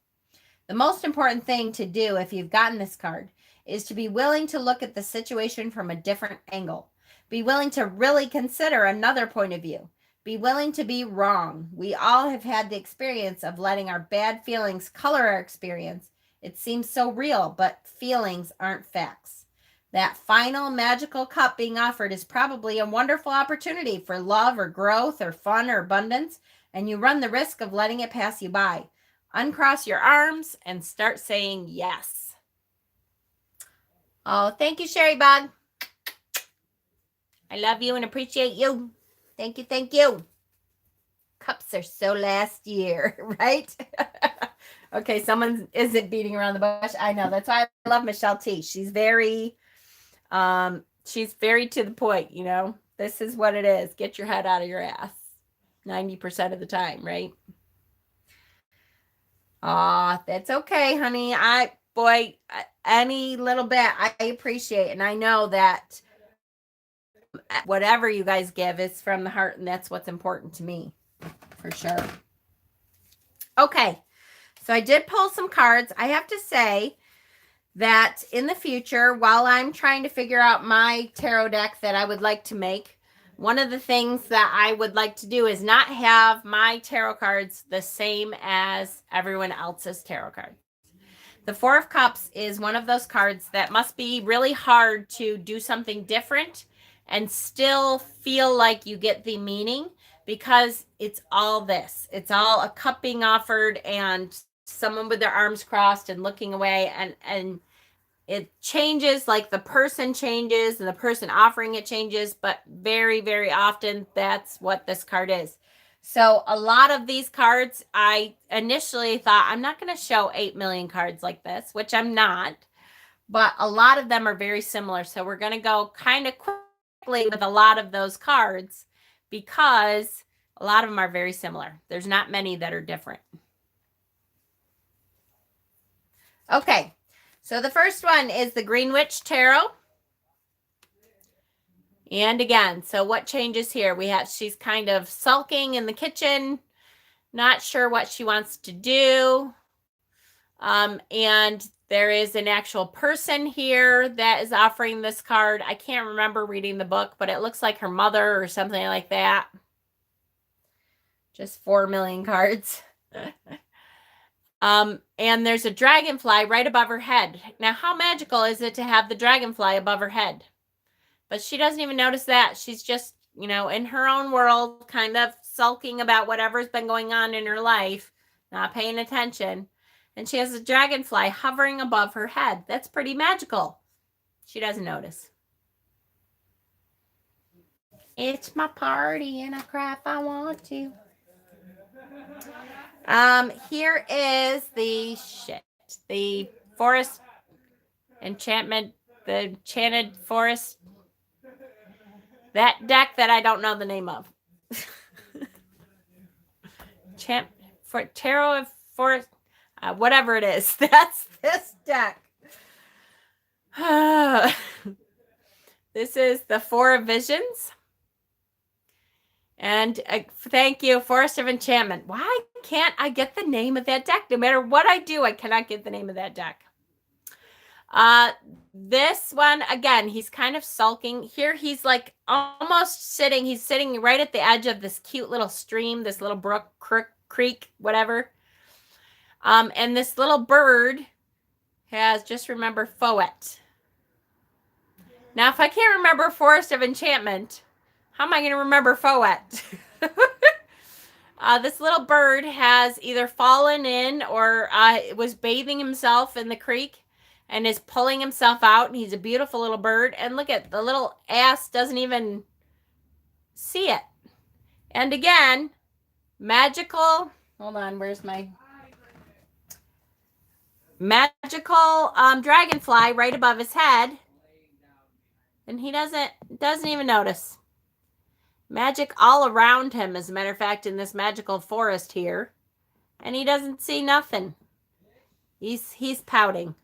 The most important thing to do if you've gotten this card is to be willing to look at the situation from a different angle. Be willing to really consider another point of view. Be willing to be wrong. We all have had the experience of letting our bad feelings color our experience. It seems so real, but feelings aren't facts. That final magical cup being offered is probably a wonderful opportunity for love or growth or fun or abundance, and you run the risk of letting it pass you by. Uncross your arms and start saying yes. Oh, thank you, Sherry Bug. I love you and appreciate you. Thank you, thank you. Cups are so last year, right? Okay, someone isn't beating around the bush. I know. That's why I love Michelle T. She's very to the point, you know. This is what it is. Get your head out of your ass 90% of the time, right? That's okay, honey. Any little bit I appreciate, and I know that whatever you guys give is from the heart, and that's what's important to me, for sure. Okay, so I did pull some cards. I have to say that in the future, while I'm trying to figure out my tarot deck that I would like to make, one of the things that I would like to do is not have my tarot cards the same as everyone else's tarot cards. The Four of Cups is one of those cards that must be really hard to do something different and still feel like you get the meaning, because it's all this. It's all a cup being offered and someone with their arms crossed and looking away, and it changes, like the person changes and the person offering it changes, but very, very often that's what this card is. So a lot of these cards, I initially thought I'm not going to show 8 million cards like this, which I'm not, but a lot of them are very similar. So we're going to go kind of quickly with a lot of those cards because a lot of them are very similar. There's not many that are different. Okay, so the first one is the Green Witch Tarot. And again, so what changes here? She's kind of sulking in the kitchen, not sure what she wants to do. And there is an actual person here that is offering this card. I can't remember reading the book, but it looks like her mother or something like that. Just 4 million cards. And there's a dragonfly right above her head. Now, how magical is it to have the dragonfly above her head? But she doesn't even notice that. She's just, in her own world, kind of sulking about whatever's been going on in her life, not paying attention. And she has a dragonfly hovering above her head. That's pretty magical. She doesn't notice. It's my party and I cry if I want to. Here is the forest enchantment, the enchanted forest. That deck that I don't know the name of. For Tarot of Forest, whatever it is. That's this deck. This is the Four of Visions. And thank you, Forest of Enchantment. Why can't I get the name of that deck? No matter what I do, I cannot get the name of that deck. This one, again, he's kind of sulking. Here he's like almost sitting. He's sitting right at the edge of this cute little stream, this little brook, creek, whatever. And this little bird has, just remember, Foet. Now, if I can't remember Forest of Enchantment, how am I going to remember Foet? This little bird has either fallen in or was bathing himself in the creek and is pulling himself out. And he's a beautiful little bird. And look at the little ass doesn't even see it. And again, magical. Hold on, where's my magical dragonfly right above his head. And he doesn't even notice. Magic all around him, as a matter of fact, in this magical forest here. And he doesn't see nothing. He's pouting.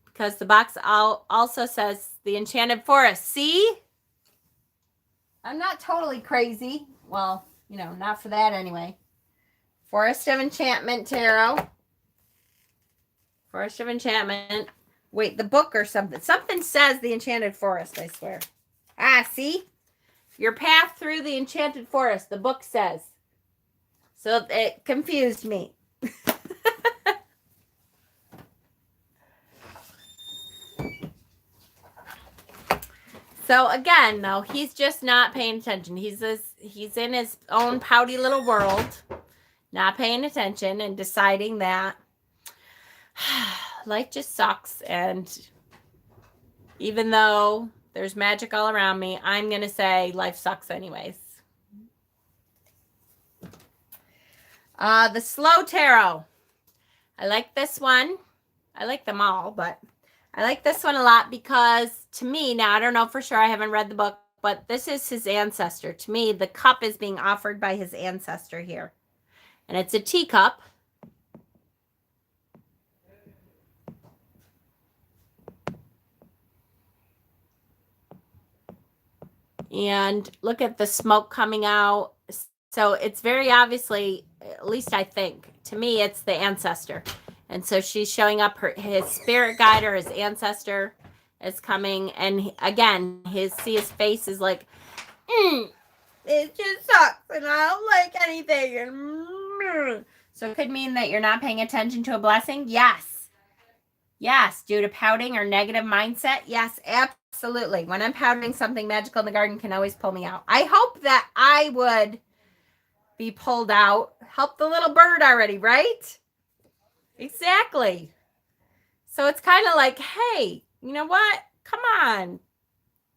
Because the box also says the Enchanted Forest. See? I'm not totally crazy. Well, you know, not for that anyway. Forest of Enchantment Tarot. Forest of Enchantment. Wait, the book or something. Something says the Enchanted Forest, I swear. Ah, see? Your path through the Enchanted Forest, the book says. So it confused me. So again, though, he's just not paying attention. He's in his own pouty little world, not paying attention and deciding that life just sucks. And even though there's magic all around me, I'm going to say life sucks anyways. The Slow Tarot. I like this one. I like them all, but I like this one a lot because to me, now I don't know for sure, I haven't read the book, but this is his ancestor. To me, the cup is being offered by his ancestor here. And it's a teacup. And look at the smoke coming out. So it's very obviously, at least I think, to me, it's the ancestor. And so she's showing up, his spirit guide or his ancestor is coming. And again, his face is like, it just sucks and I don't like anything. And so it could mean that you're not paying attention to a blessing. Yes. Yes. Due to pouting or negative mindset. Yes, absolutely. When I'm pouting, something magical in the garden can always pull me out. I hope that I would be pulled out. Help the little bird already, right? Exactly. So it's kind of like, hey, you know what? Come on.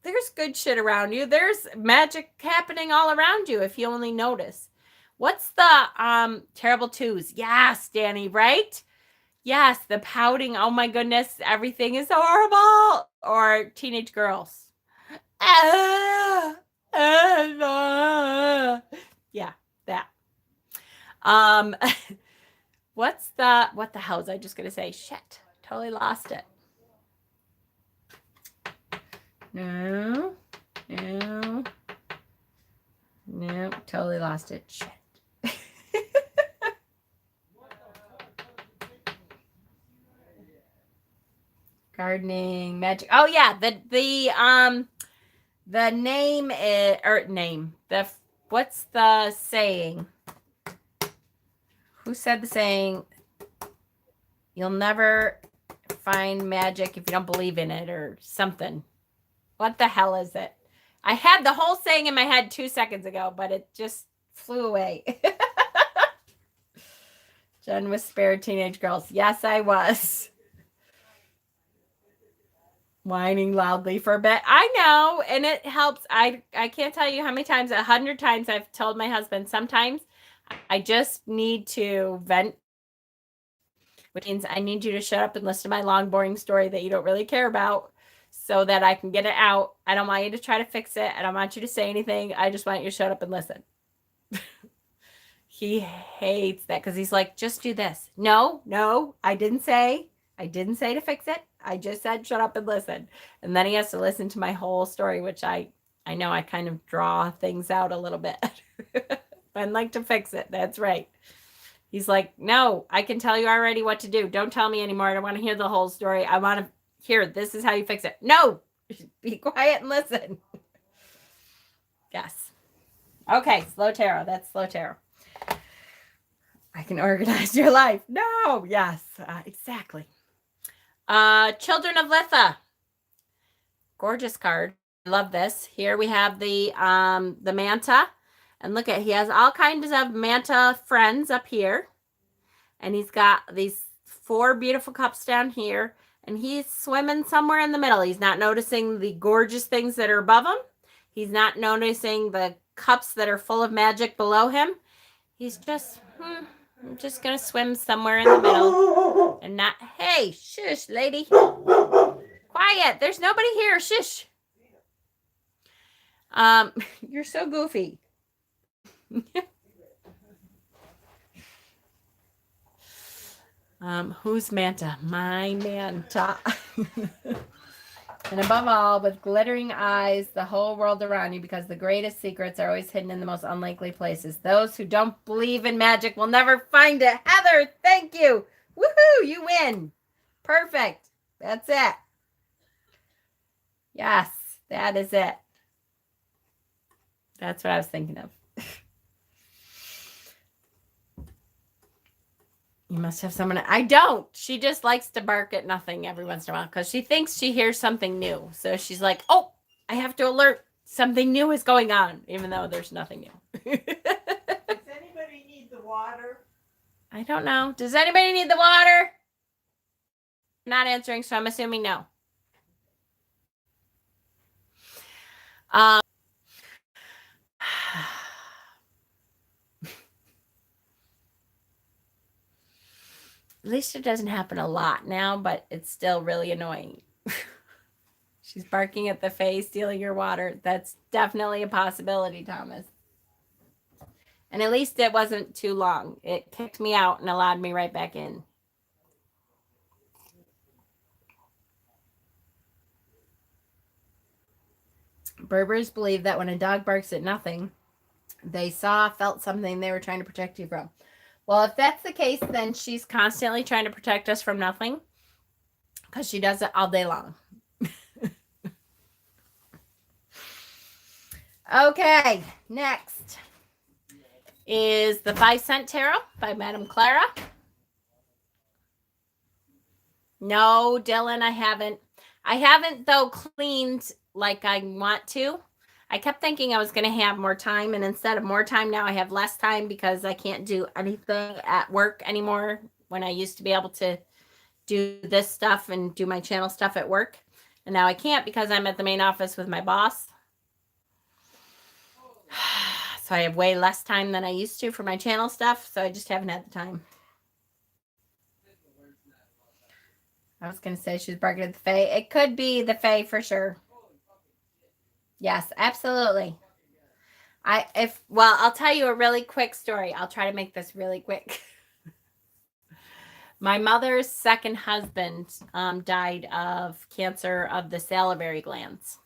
There's good shit around you. There's magic happening all around you if you only notice. What's the terrible twos? Yes, Danny, right? Yes, the pouting. Oh my goodness, everything is horrible. Or teenage girls. Yeah, that. What the hell was I just going to say? Shit, totally lost it. No, totally lost it. Shit. Gardening, magic. Oh yeah, the name is, or name, what's the saying? Who said the saying, you'll never find magic if you don't believe in it or something? What the hell is it? I had the whole saying in my head 2 seconds ago, but it just flew away. Jen was spared teenage girls. Yes, I was. Whining loudly for a bit. I know, and it helps. I can't tell you how many times, 100 times I've told my husband, sometimes I just need to vent, which means I need you to shut up and listen to my long, boring story that you don't really care about so that I can get it out. I don't want you to try to fix it. I don't want you to say anything. I just want you to shut up and listen. He hates that because he's like, just do this. No, I didn't say to fix it. I just said shut up and listen. And then he has to listen to my whole story, which I know I kind of draw things out a little bit. I'd like to fix it. That's right. He's like, no, I can tell you already what to do. Don't tell me anymore. I don't want to hear the whole story. I want to hear, this is how you fix it. No, be quiet and listen. Yes. Okay, slow tarot. That's slow tarot. I can organize your life. No, yes, exactly. Children of Litha. Gorgeous card. I love this. Here we have the manta. And look at, he has all kinds of manta friends up here. And he's got these 4 beautiful cups down here. And he's swimming somewhere in the middle. He's not noticing the gorgeous things that are above him. He's not noticing the cups that are full of magic below him. He's just, I'm just going to swim somewhere in the middle. And not, hey, shush, lady. Quiet. There's nobody here. Shush. You're so goofy. Whose manta? My manta. And above all, with glittering eyes, the whole world around you, because the greatest secrets are always hidden in the most unlikely places. Those who don't believe in magic will never find it. Heather, thank you. Woohoo, you win. Perfect. That's it. Yes, that is it. That's what I was thinking of. You must have someone. I don't. She just likes to bark at nothing every once in a while because she thinks she hears something new. So she's like, oh, I have to alert. Something new is going on, even though there's nothing new. Does anybody need the water? I don't know. Does anybody need the water? Not answering, so I'm assuming no. At least it doesn't happen a lot now, but it's still really annoying. She's barking at the face, stealing your water. That's definitely a possibility, Thomas. And at least it wasn't too long. It kicked me out and allowed me right back in. Berbers believe that when a dog barks at nothing, they felt something they were trying to protect you from. Well, if that's the case, then she's constantly trying to protect us from nothing because she does it all day long. Okay, next is the 5-Cent Tarot by Madame Clara. No, Dylan, I haven't. I haven't, though, cleaned like I want to. I kept thinking I was going to have more time, and instead of more time, now I have less time because I can't do anything at work anymore when I used to be able to do this stuff and do my channel stuff at work. And now I can't because I'm at the main office with my boss. So I have way less time than I used to for my channel stuff, so I just haven't had the time. I was going to say she's barking at the Fae. It could be the Fae for sure. Yes, absolutely. I'll tell you a really quick story. I'll try to make this really quick. My mother's second husband died of cancer of the salivary glands.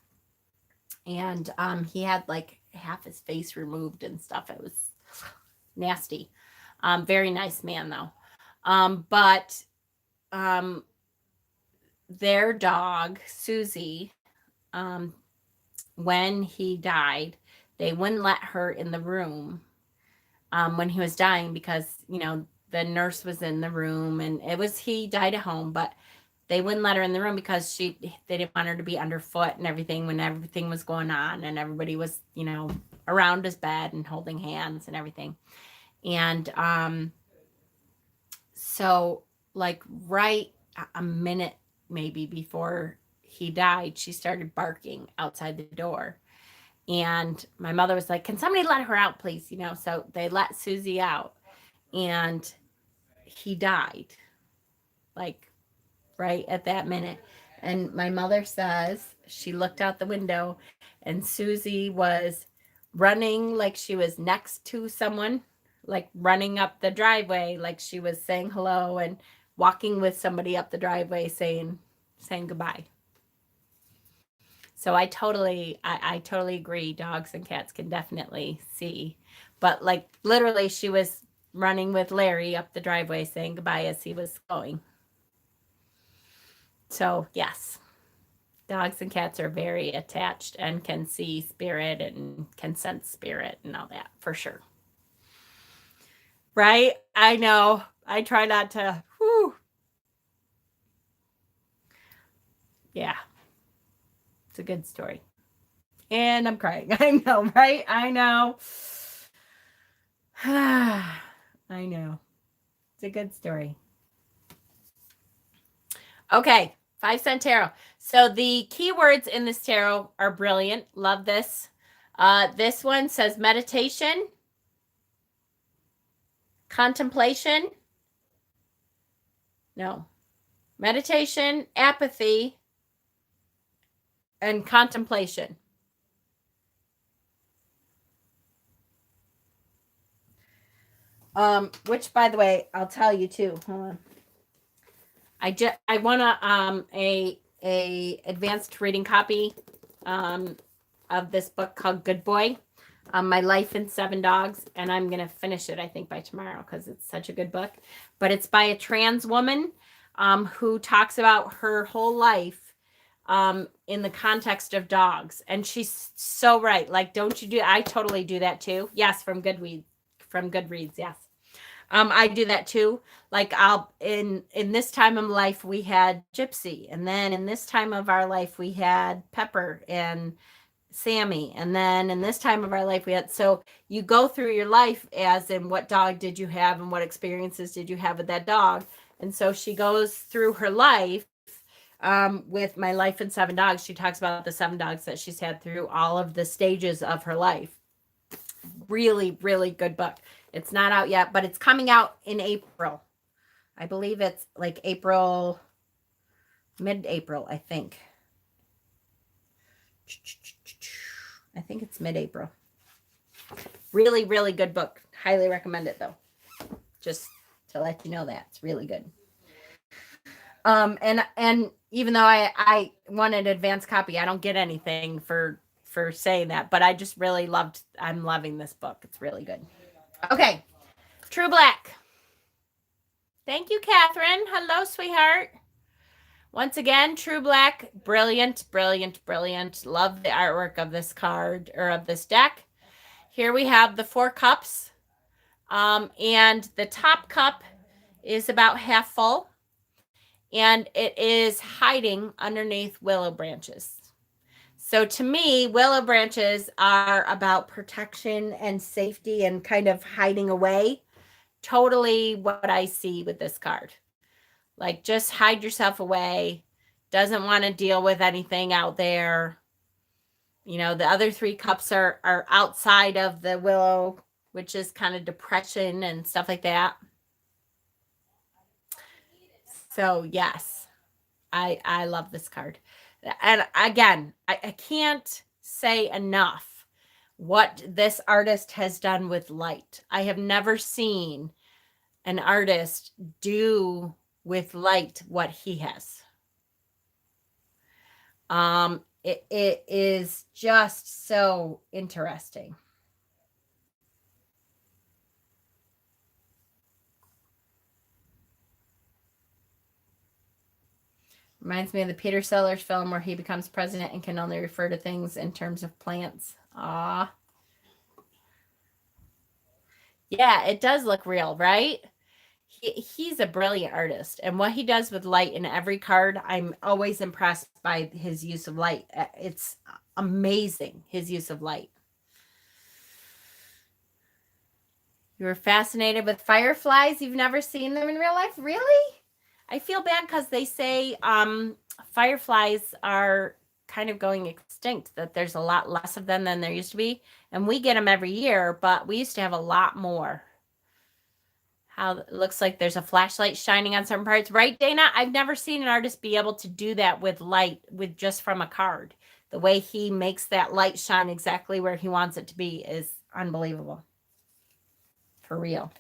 And he had like half his face removed and stuff. It was nasty. Very nice man though. But their dog, Susie, when he died, they wouldn't let her in the room when he was dying because, you know, the nurse was in the room and he died at home, but they wouldn't let her in the room because they didn't want her to be underfoot and everything when everything was going on and everybody was, you know, around his bed and holding hands and everything. And so like right a minute maybe before he died, she started barking outside the door. And my mother was like, can somebody let her out, please? You know, so they let Susie out and he died like right at that minute. And my mother says she looked out the window and Susie was running like she was next to someone, like running up the driveway, like she was saying hello and walking with somebody up the driveway saying saying goodbye. So I totally agree. Dogs and cats can definitely see. But like literally she was running with Larry up the driveway saying goodbye as he was going. So yes, dogs and cats are very attached and can see spirit and can sense spirit and all that for sure. Right? I know. I try not to. Whew. Yeah. It's a good story. And I'm crying. I know, right? I know. I know. It's a good story. Okay, 5-cent tarot. So the keywords in this tarot are brilliant. Love this. This one says meditation, contemplation. No. Meditation, apathy, and contemplation. Which by the way, I'll tell you too. Hold on. I want a advanced reading copy of this book called Good Boy, My Life in 7 Dogs, and I'm gonna finish it I think by tomorrow because it's such a good book. But it's by a trans woman who talks about her whole life in the context of dogs, and she's so right. Like, don't you do? I totally do that too. Yes, from Goodreads. Yes. I do that too. Like I'll in this time of life we had Gypsy, and then in this time of our life we had Pepper and Sammy, and then in this time of our life we had. So you go through your life as in what dog did you have and what experiences did you have with that dog. And so she goes through her life with My Life in 7 Dogs. She talks about the 7 dogs that she's had through all of the stages of her life. Really, really good book. It's not out yet, but it's coming out in April. I believe it's like April, mid-April, I think. I think it's mid-April. Really, really good book. Highly recommend it though. Just to let you know that. It's really good. And even though I want an advanced copy, I don't get anything for saying that, but I just really I'm loving this book. It's really good. Okay. True Black. Thank you, Catherine. Hello, sweetheart. Once again, True Black. Brilliant, brilliant, brilliant. Love the artwork of this card or of this deck. Here we have the 4 cups. And the top cup is about half full. And it is hiding underneath willow branches. So to me, willow branches are about protection and safety and kind of hiding away. Totally what I see with this card. Like, just hide yourself away. Doesn't want to deal with anything out there. You know, the other 3 cups are outside of the willow, which is kind of depression and stuff like that. So yes, I love this card. And again, I can't say enough what this artist has done with light. I have never seen an artist do with light what he has. It is just so interesting. Reminds me of the Peter Sellers film where he becomes president and can only refer to things in terms of plants. Ah. Yeah, it does look real, right? He's a brilliant artist. And what he does with light in every card, I'm always impressed by his use of light. It's amazing, his use of light. You were fascinated with fireflies? You've never seen them in real life? Really? I feel bad because they say fireflies are kind of going extinct, that there's a lot less of them than there used to be. And we get them every year, but we used to have a lot more. How it looks like there's a flashlight shining on certain parts. Right, Dana? I've never seen an artist be able to do that with light, with just from a card. The way he makes that light shine exactly where he wants it to be is unbelievable. For real.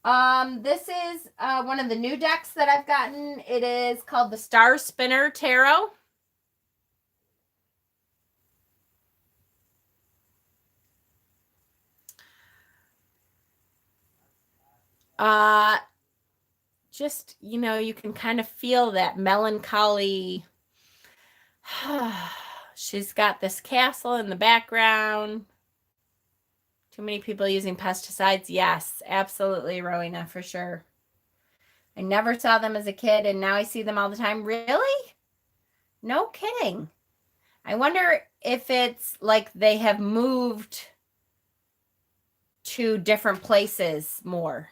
This is one of the new decks that I've gotten. It is called the Star Spinner Tarot. Just, you can kind of feel that melancholy. She's got this castle in the background. Too many people using pesticides? Yes, absolutely, Rowena, for sure. I never saw them as a kid, and now I see them all the time. Really? No kidding. I wonder if it's like they have moved to different places more.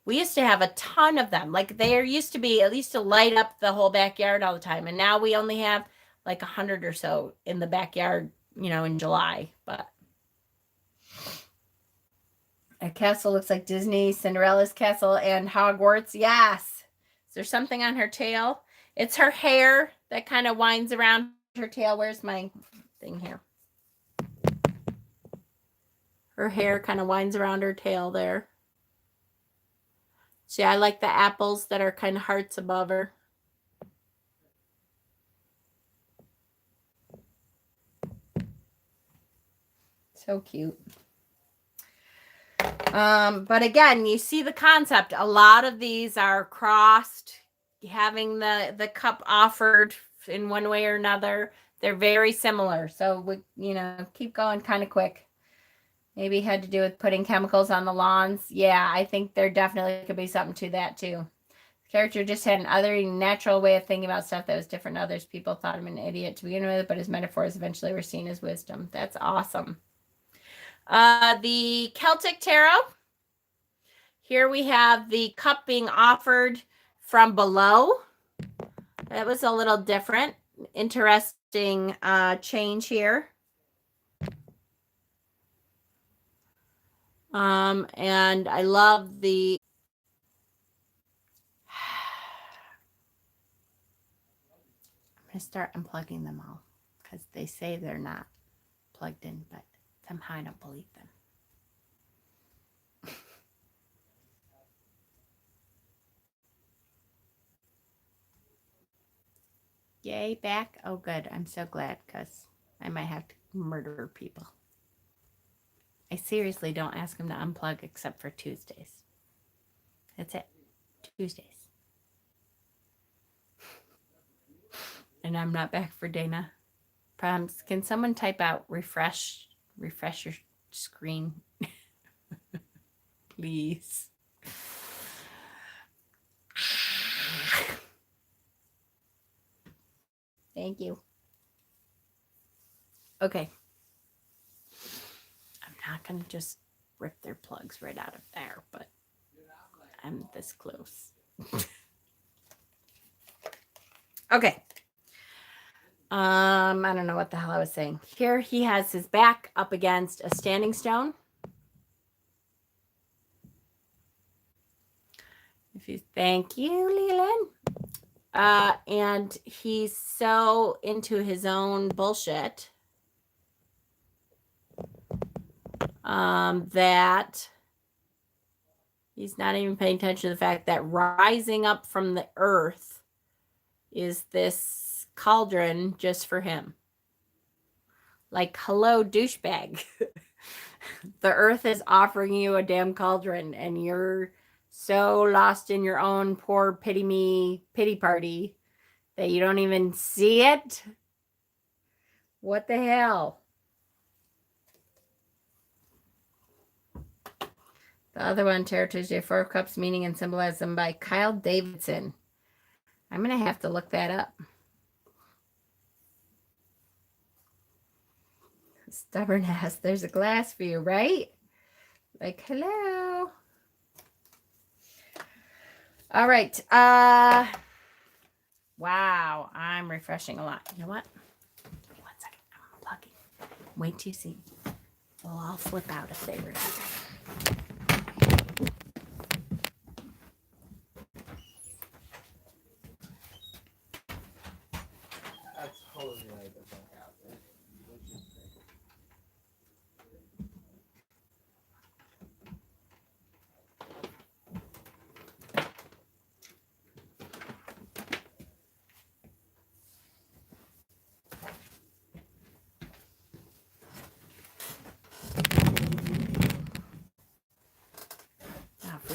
We used to have a ton of them. Like there used to be at least to light up the whole backyard all the time. And now we only have like 100 or so in the backyard, in July. But a castle looks like Disney, Cinderella's castle, and Hogwarts. Yes. Is there something on her tail? It's her hair that kind of winds around her tail. Where's my thing here? Her hair kind of winds around her tail there. See, I like the apples that are kind of hearts above her. So cute. But again, you see the concept. A lot of these are crossed, having the cup offered in one way or another. They're very similar. So we, keep going kind of quick. Maybe had to do with putting chemicals on the lawns. Yeah, I think there definitely could be something to that too. The character just had an other natural way of thinking about stuff that was different than others. People thought him an idiot to begin with, but his metaphors eventually were seen as wisdom. That's awesome. The Celtic Tarot. Here we have the cup being offered from below. That was a little different. Interesting change here. And I love the I'm going to start unplugging them all because they say they're not plugged in, but somehow I don't believe them. Yay, back. Oh, good. I'm so glad because I might have to murder people. I seriously don't ask them to unplug except for Tuesdays. That's it. Tuesdays. And I'm not back for Dana. Can someone type out refresh your screen? Please. Thank you. Okay. I'm not going to just rip their plugs right out of there, but I'm this close. Okay. I don't know what the hell I was saying. Here he has his back up against a standing stone. Thank you, Leland. And he's so into his own bullshit that he's not even paying attention to the fact that rising up from the earth is this cauldron just for him. Like, hello, douchebag. The earth is offering you a damn cauldron, and you're so lost in your own poor pity party that you don't even see it. What the hell? The other one, Tarot Tuesday, Four of Cups, Meaning and Symbolism by Kyle Davidson. I'm going to have to look that up. Stubborn ass. There's a glass for you, right? Like, hello. All right. Wow. I'm refreshing a lot. You know what? Give me 1 second. I'm unplugging. Wait till you see. Well, I'll flip out if they were. That's totally right.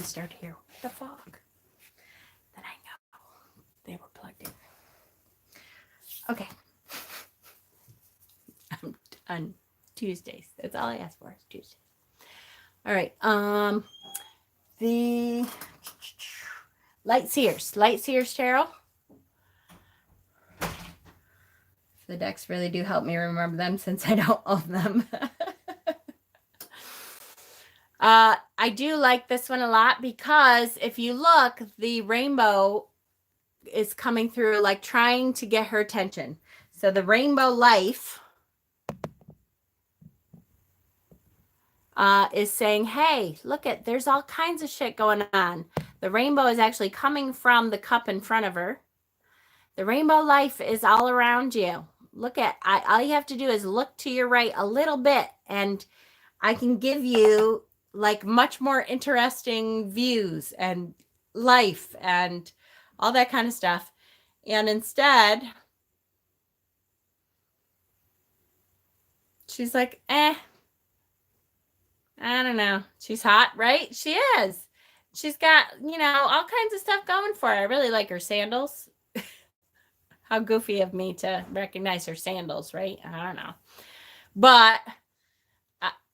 start to hear, what the fuck? Then I know they were plugged in. Okay. I'm on Tuesdays. That's all I ask for is Tuesdays. All right. The Light Seers Tarot. The decks really do help me remember them since I don't own them. I do like this one a lot because if you look, the rainbow is coming through, like trying to get her attention. So the rainbow life is saying, hey, look at, there's all kinds of shit going on. The rainbow is actually coming from the cup in front of her. The rainbow life is all around you. Look at, all you have to do is look to your right a little bit and I can give you like much more interesting views and life and all that kind of stuff. And instead, she's like, I don't know. She's hot, right? She is. She's got, you know, all kinds of stuff going for her. I really like her sandals. How goofy of me to recognize her sandals, right? I don't know. But,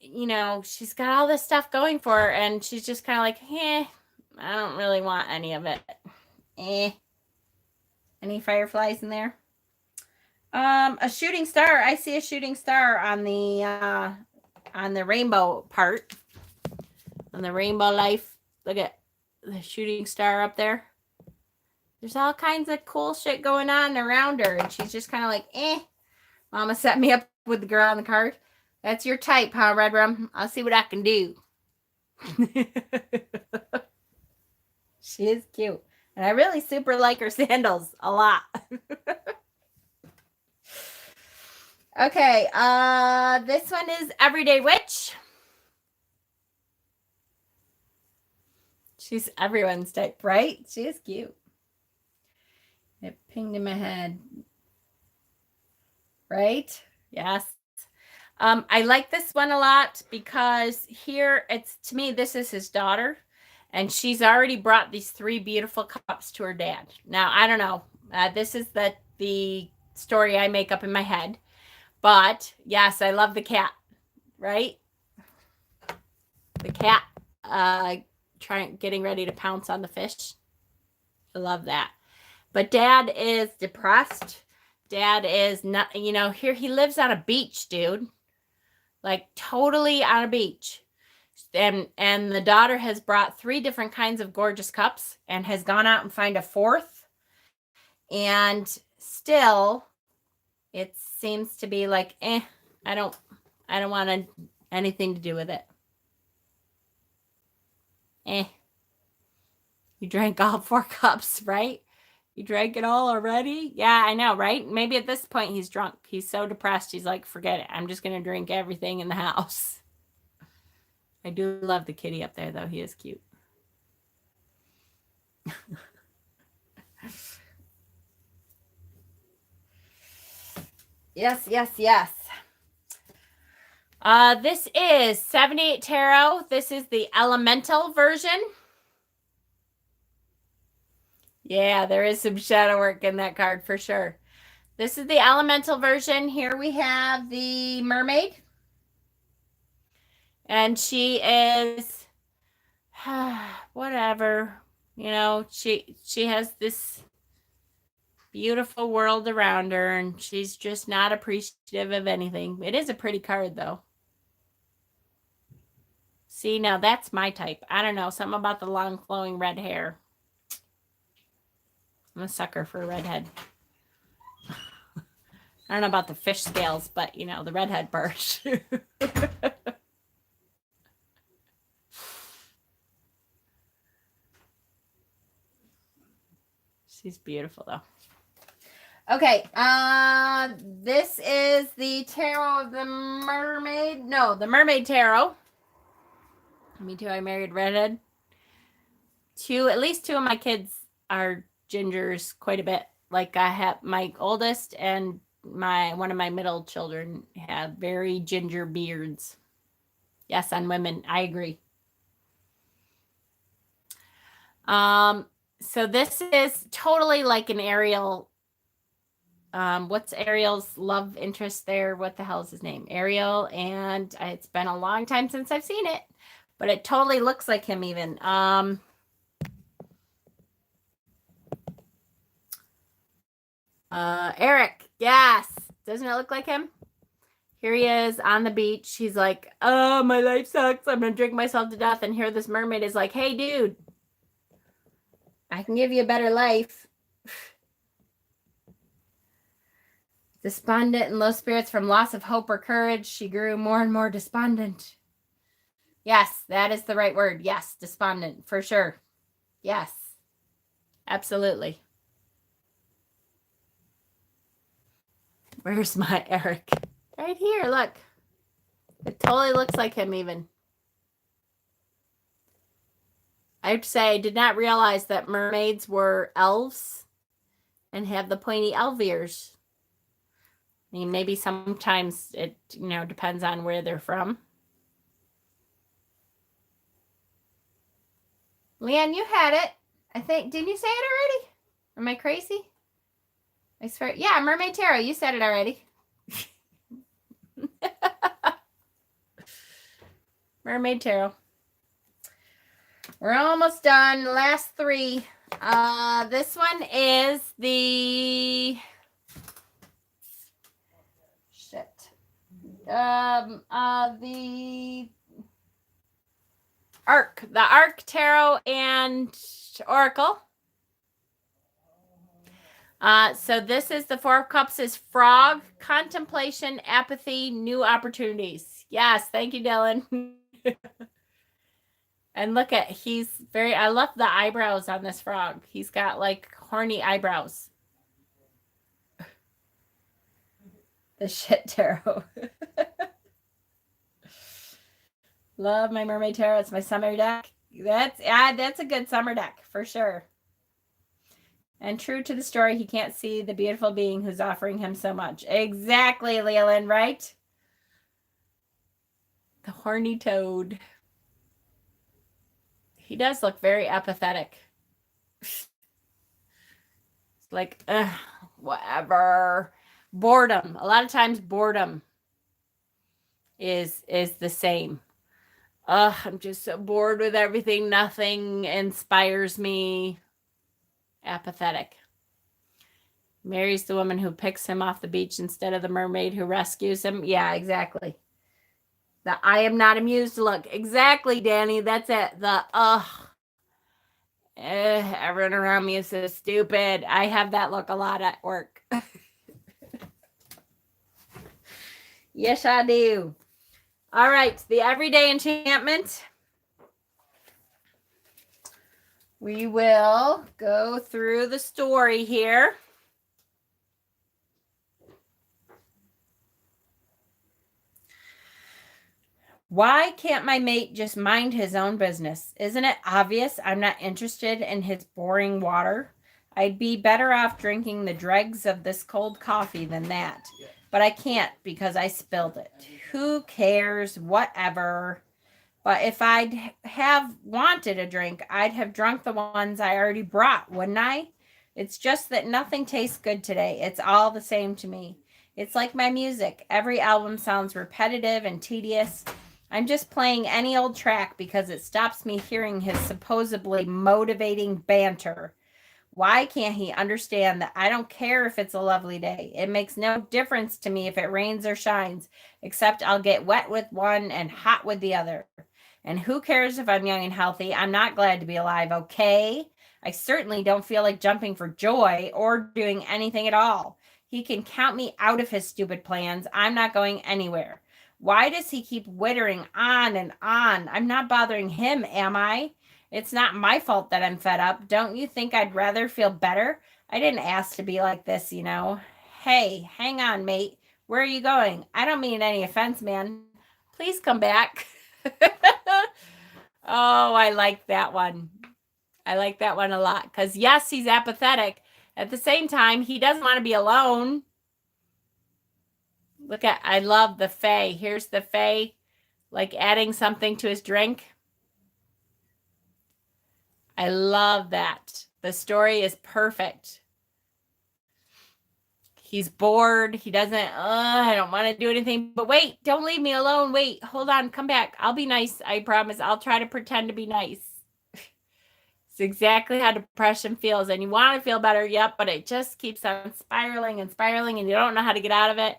you know, she's got all this stuff going for her. And she's just kind of like, I don't really want any of it. Any fireflies in there? A shooting star. I see a shooting star on the rainbow part. On the rainbow life. Look at the shooting star up there. There's all kinds of cool shit going on around her. And she's just kind of like, Mama set me up with the girl on the card. That's your type, huh, Red Rum? I'll see what I can do. She is cute. And I really super like her sandals a lot. Okay, this one is Everyday Witch. She's everyone's type, right? She is cute. It pinged in my head. Right? Yes. I like this one a lot because here it's, to me, this is his daughter. And she's already brought these 3 beautiful cups to her dad. Now, I don't know. This is the story I make up in my head. But, yes, I love the cat. Right? The cat getting ready to pounce on the fish. I love that. But Dad is depressed. Dad is not, you know, here he lives on a beach, dude. Like totally on a beach. And the daughter has brought 3 different kinds of gorgeous cups and has gone out and find a 4th. And still it seems to be like, I don't want anything to do with it. You drank all 4 cups, right? You drank it all already? Yeah, I know, right? Maybe at this point he's drunk. He's so depressed. He's like, forget it. I'm just going to drink everything in the house. I do love the kitty up there, though. He is cute. Yes, yes, yes. This is 78 Tarot. This is the elemental version. Yeah, there is some shadow work in that card for sure. This is the elemental version. Here we have the mermaid. And she is whatever. You know, she has this beautiful world around her and she's just not appreciative of anything. It is a pretty card though. See, now that's my type. I don't know, something about the long flowing red hair. I'm a sucker for a redhead. I don't know about the fish scales, but you know, the redhead part. She's beautiful though. Okay, this is the Tarot of the Mermaid. No, the Mermaid Tarot. Me too, I married redhead. At least 2 of my kids are gingers quite a bit. Like I have my oldest and one of my middle children have very ginger beards. Yes, on women, I agree. So this is totally like an Ariel. What's Ariel's love interest there? What the hell is his name? Ariel, and it's been a long time since I've seen it, but it totally looks like him even. Eric, yes. Doesn't it look like him? Here he is on the beach. He's like, oh, my life sucks. I'm going to drink myself to death. And here this mermaid is like, hey, dude, I can give you a better life. Despondent and low spirits from loss of hope or courage, she grew more and more despondent. Yes, that is the right word. Yes, despondent, for sure. Yes, absolutely. Where's my Eric? Right here, look. It totally looks like him even. I have to say, I did not realize that mermaids were elves and have the pointy elf ears. I mean, maybe sometimes it, depends on where they're from. Leanne, you had it. I think, didn't you say it already? Am I crazy? I swear. Yeah, Mermaid Tarot, you said it already. Mermaid Tarot. We're almost done. Last three. This one is the the Arc Tarot and Oracle. So this is the Four of Cups is frog, contemplation, apathy, new opportunities. Yes, thank you, Dylan. And look at, I love the eyebrows on this frog. He's got like horny eyebrows. The shit tarot. Love my Mermaid Tarot. It's my summer deck. That's a good summer deck for sure. And true to the story, he can't see the beautiful being who's offering him so much. Exactly, Leland, right? The horny toad. He does look very apathetic. It's like, whatever. Boredom. A lot of times boredom is the same. I'm just so bored with everything. Nothing inspires me. Apathetic. Marries the woman who picks him off the beach instead of the mermaid who rescues him. Yeah, exactly. The I am not amused look. Exactly, Danny. That's it. The everyone around me is so stupid. I have that look a lot at work. Yes, I do. All right, the everyday enchantment. We will go through the story here. Why can't my mate just mind his own business? Isn't it obvious I'm not interested in his boring water? I'd be better off drinking the dregs of this cold coffee than that. But I can't because I spilled it. Who cares? Whatever. But if I'd have wanted a drink, I'd have drunk the ones I already brought, wouldn't I? It's just that nothing tastes good today. It's all the same to me. It's like my music. Every album sounds repetitive and tedious. I'm just playing any old track because it stops me hearing his supposedly motivating banter. Why can't he understand that I don't care if it's a lovely day? It makes no difference to me if it rains or shines, except I'll get wet with one and hot with the other. And who cares if I'm young and healthy? I'm not glad to be alive, okay? I certainly don't feel like jumping for joy or doing anything at all. He can count me out of his stupid plans. I'm not going anywhere. Why does he keep wittering on and on? I'm not bothering him, am I? It's not my fault that I'm fed up. Don't you think I'd rather feel better? I didn't ask to be like this, you know. Hey, hang on, mate. Where are you going? I don't mean any offense, man. Please come back. Oh, I like that one. I like that one a lot. Because, yes, he's apathetic. At the same time, he doesn't want to be alone. Look at, I love the Fae. Here's the Fae, like adding something to his drink. I love that. The story is perfect. He's bored. He doesn't, I don't want to do anything. But wait, don't leave me alone. Wait, hold on. Come back. I'll be nice. I promise. I'll try to pretend to be nice. It's exactly how depression feels. And you want to feel better. Yep. But it just keeps on spiraling and spiraling. And you don't know how to get out of it.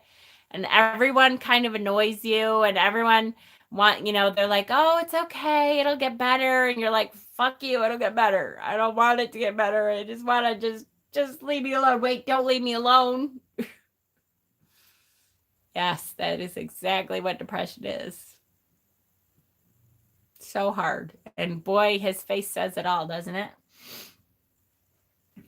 And everyone kind of annoys you. And everyone they're like, oh, it's okay. It'll get better. And you're like, fuck you. It'll get better. I don't want it to get better. I just want to just leave me alone. Wait, don't leave me alone. Yes, that is exactly what depression is. So hard. And boy, his face says it all, doesn't it?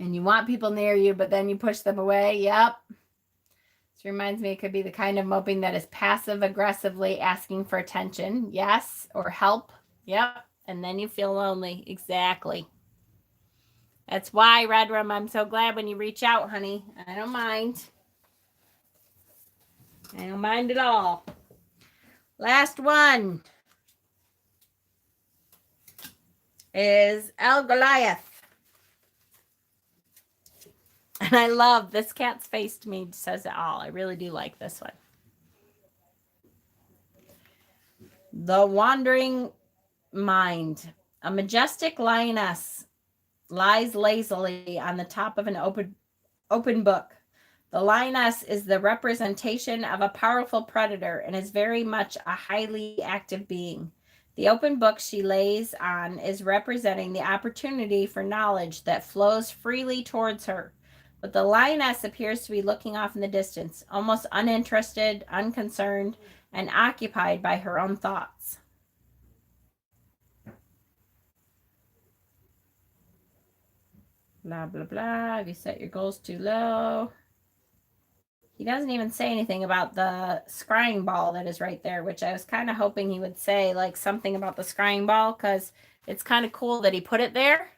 And you want people near you, but then you push them away. Yep. This reminds me, it could be the kind of moping that is passive aggressively asking for attention. Yes. Or help. Yep. And then you feel lonely. Exactly. That's why, Redrum, I'm so glad when you reach out, honey. I don't mind. I don't mind at all. Last one is El Goliath. And I love this cat's face to me says it all. I really do like this one. The Wandering Mind. A majestic lioness lies lazily on the top of an open book. The lioness is the representation of a powerful predator and is very much a highly active being. The open book she lays on is representing the opportunity for knowledge that flows freely towards her. But the lioness appears to be looking off in the distance, almost uninterested, unconcerned, and occupied by her own thoughts. Blah, blah, blah. Have you set your goals too low? He doesn't even say anything about the scrying ball that is right there, which I was kind of hoping he would say like something about the scrying ball, because it's kind of cool that he put it there.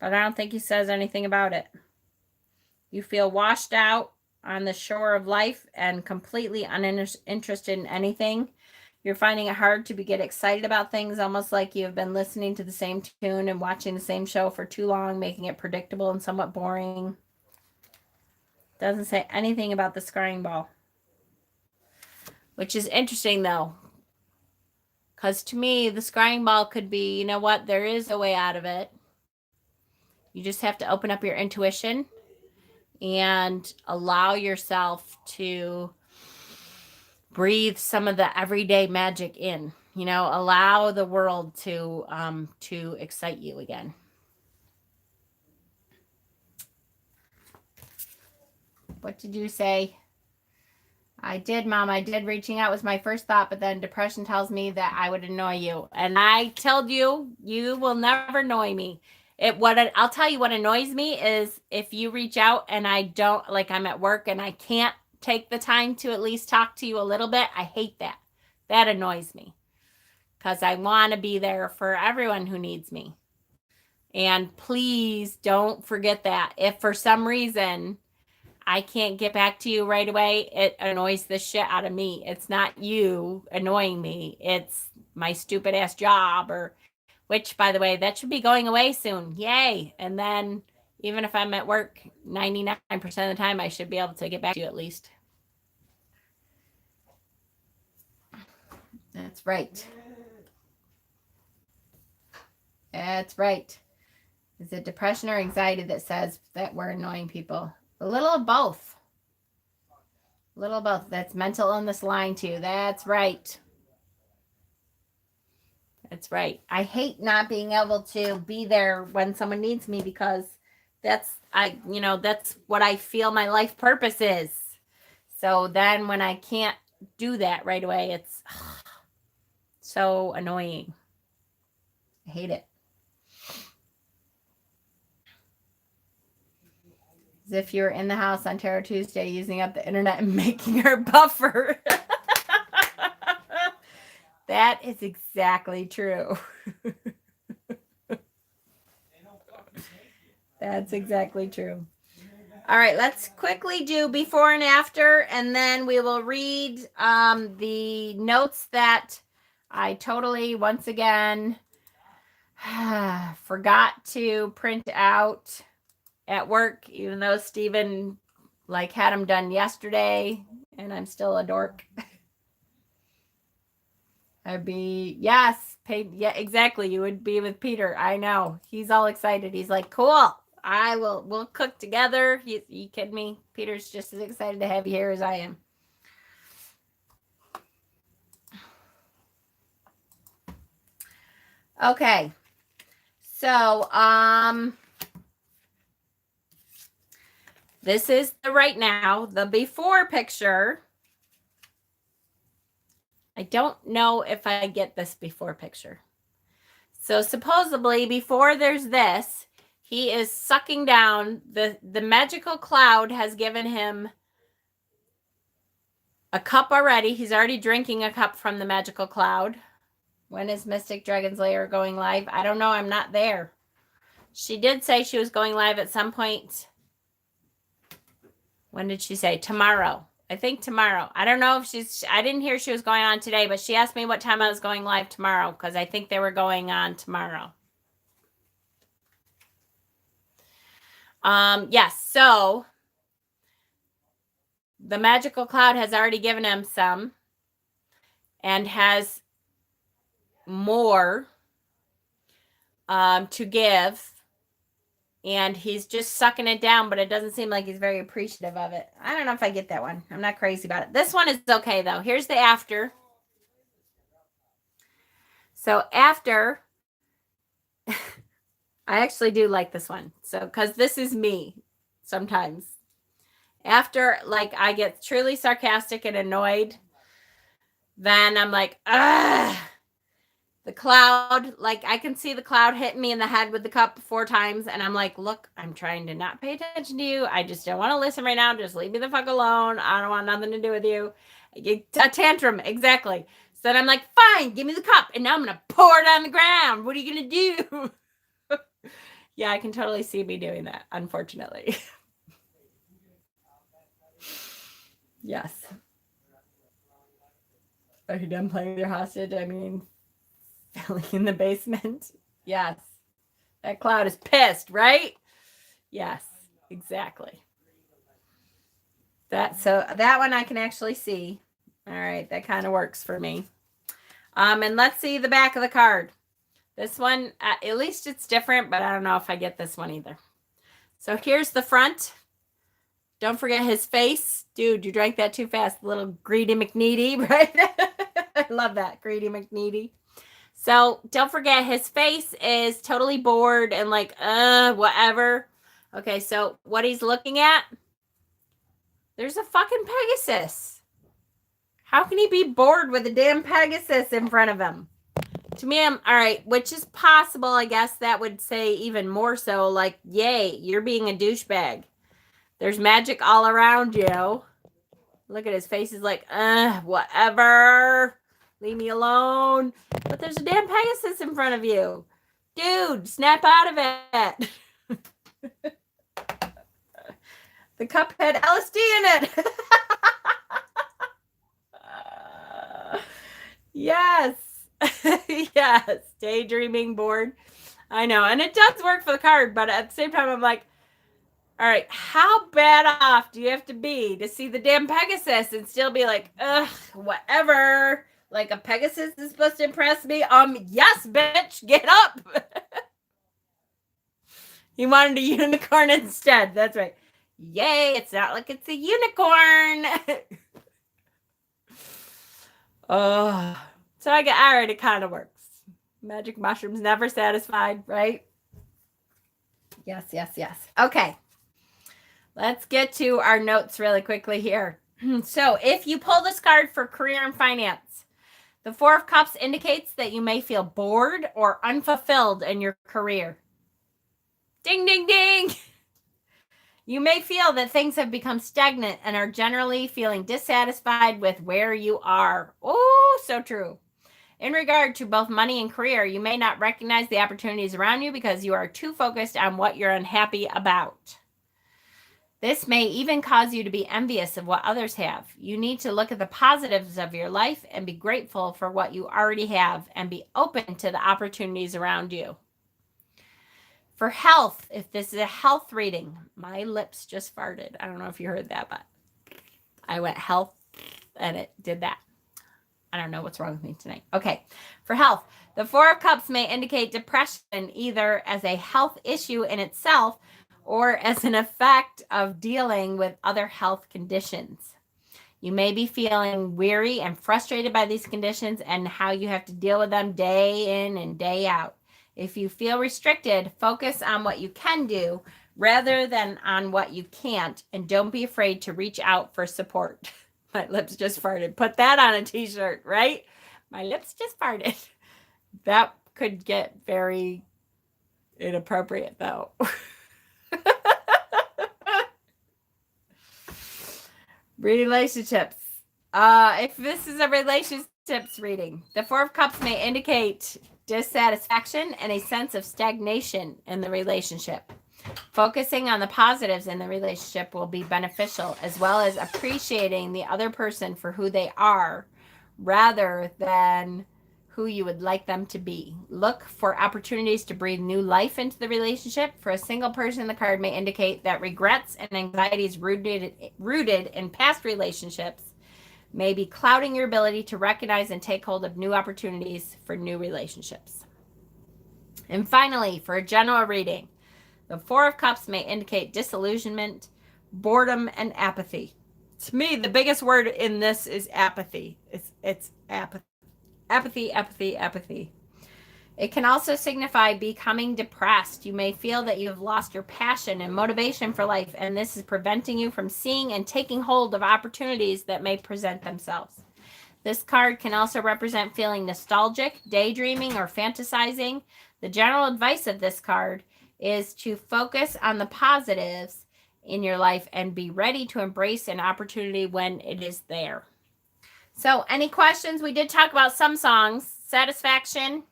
But I don't think he says anything about it. You feel washed out on the shore of life and completely uninterested in anything. You're finding it hard to get excited about things, almost like you've been listening to the same tune and watching the same show for too long, making it predictable and somewhat boring. Doesn't say anything about the scrying ball. Which is interesting, though. Because to me, the scrying ball could be, you know what, there is a way out of it. You just have to open up your intuition and allow yourself to breathe some of the everyday magic in, allow the world to excite you again. What did you say? I did, Mom. I did. Reaching out was my first thought, but then depression tells me that I would annoy you. And I told you, you will never annoy me. I'll tell you what annoys me is if you reach out and I don't, like I'm at work and I can't take the time to at least talk to you a little bit. I hate that. That annoys me because I want to be there for everyone who needs me. And please don't forget that. If for some reason I can't get back to you right away, it annoys the shit out of me. It's not you annoying me. It's my stupid ass job, which, by the way, that should be going away soon. Yay. And then even if I'm at work 99% of the time, I should be able to get back to you at least. That's right. That's right. Is it depression or anxiety that says that we're annoying people? A little of both. A little of both. That's mental illness line too. That's right. That's right. I hate not being able to be there when someone needs me because that's what I feel my life purpose is. So then when I can't do that right away, it's so annoying. I hate it. As if you were in the house on Tarot Tuesday using up the internet and making her buffer. That is exactly true. That's exactly true. All right, let's quickly do before and after, and then we will read the notes that I totally, once again, forgot to print out at work, even though Steven like had them done yesterday and I'm still a dork. I'd be, yes, paid. Yeah, exactly. You would be with Peter. I know. He's all excited. He's like, cool. We'll cook together. You kidding me? Peter's just as excited to have you here as I am. Okay. So, this is the right now, the before picture. I don't know if I get this before picture. So supposedly before there's this, he is sucking down, the magical cloud has given him a cup already. He's already drinking a cup from the magical cloud. When is Mystic Dragon's Lair going live? I don't know. I'm not there. She did say she was going live at some point. When did she say? Tomorrow. I think tomorrow. I don't know if I didn't hear she was going on today, but she asked me what time I was going live tomorrow because I think they were going on tomorrow. Yes, so the magical cloud has already given him some and has more to give. And he's just sucking it down, but it doesn't seem like he's very appreciative of it. I don't know if I get that one. I'm not crazy about it. This one is okay, though. Here's the after. So after, I actually do like this one. So, because this is me sometimes. After, like, I get truly sarcastic and annoyed, then I'm like, ugh. The cloud, like I can see the cloud hitting me in the head with the cup 4 times. And I'm like, look, I'm trying to not pay attention to you. I just don't want to listen right now. Just leave me the fuck alone. I don't want nothing to do with you. A tantrum. Exactly. So then I'm like, fine, give me the cup. And now I'm going to pour it on the ground. What are you going to do? Yeah, I can totally see me doing that, unfortunately. Yes. Are you done playing with your hostage? I mean, filling in the basement. Yes. That cloud is pissed, right? Yes, exactly. So that one I can actually see. All right, that kind of works for me. And let's see the back of the card. This one, at least it's different, but I don't know if I get this one either. So here's the front. Don't forget his face. Dude, you drank that too fast. Little greedy McNeedy, right? I love that, greedy McNeedy. So don't forget his face is totally bored and like, whatever. Okay, so what he's looking at, there's a fucking Pegasus. How can he be bored with a damn Pegasus in front of him? To me, all right, which is possible. I guess that would say even more so like, yay, you're being a douchebag. There's magic all around you. Look at his face. Is like, whatever. Leave me alone. But there's a damn Pegasus in front of you. Dude, snap out of it. The cup had LSD in it. Yes. Yes. Daydreaming bored. I know. And it does work for the card, but at the same time, I'm like, all right, how bad off do you have to be to see the damn Pegasus and still be like, ugh, whatever. Like a Pegasus is supposed to impress me? Yes, bitch, get up. He wanted a unicorn instead. That's right. Yay, it's not like it's a unicorn. Oh, so all right, it kind of works. Magic mushrooms never satisfied, right? Yes, yes, yes. Okay. Let's get to our notes really quickly here. So if you pull this card for career and finance, the 4 of Cups indicates that you may feel bored or unfulfilled in your career. Ding, ding, ding. You may feel that things have become stagnant and are generally feeling dissatisfied with where you are. Oh, so true. In regard to both money and career, you may not recognize the opportunities around you because you are too focused on what you're unhappy about. This may even cause you to be envious of what others have. You need to look at the positives of your life and be grateful for what you already have and be open to the opportunities around you. For health, if this is a health reading, my lips just farted. I don't know if you heard that, but I went health and it did that. I don't know what's wrong with me tonight. Okay. For health, the Four of Cups may indicate depression either as a health issue in itself or as an effect of dealing with other health conditions. You may be feeling weary and frustrated by these conditions and how you have to deal with them day in and day out. If you feel restricted, focus on what you can do rather than on what you can't, and don't be afraid to reach out for support. My lips just farted. Put that on a t-shirt, right? My lips just farted. That could get very inappropriate, though. Relationships. If this is a relationships reading, the Four of Cups may indicate dissatisfaction and a sense of stagnation in the relationship. Focusing on the positives in the relationship will be beneficial, as well as appreciating the other person for who they are rather than who you would like them to be. Look for opportunities to breathe new life into the relationship. For a single person, the card may indicate that regrets and anxieties rooted in past relationships may be clouding your ability to recognize and take hold of new opportunities for new relationships. And finally, for a general reading, the Four of Cups may indicate disillusionment, boredom, and apathy. To me, the biggest word in this is apathy. It's apathy. Apathy. It can also signify becoming depressed. You may feel that you have lost your passion and motivation for life, and this is preventing you from seeing and taking hold of opportunities that may present themselves. This card can also represent feeling nostalgic, daydreaming, or fantasizing. The general advice of this card is to focus on the positives in your life and be ready to embrace an opportunity when it is there. So, any questions? We did talk about some songs. Satisfaction.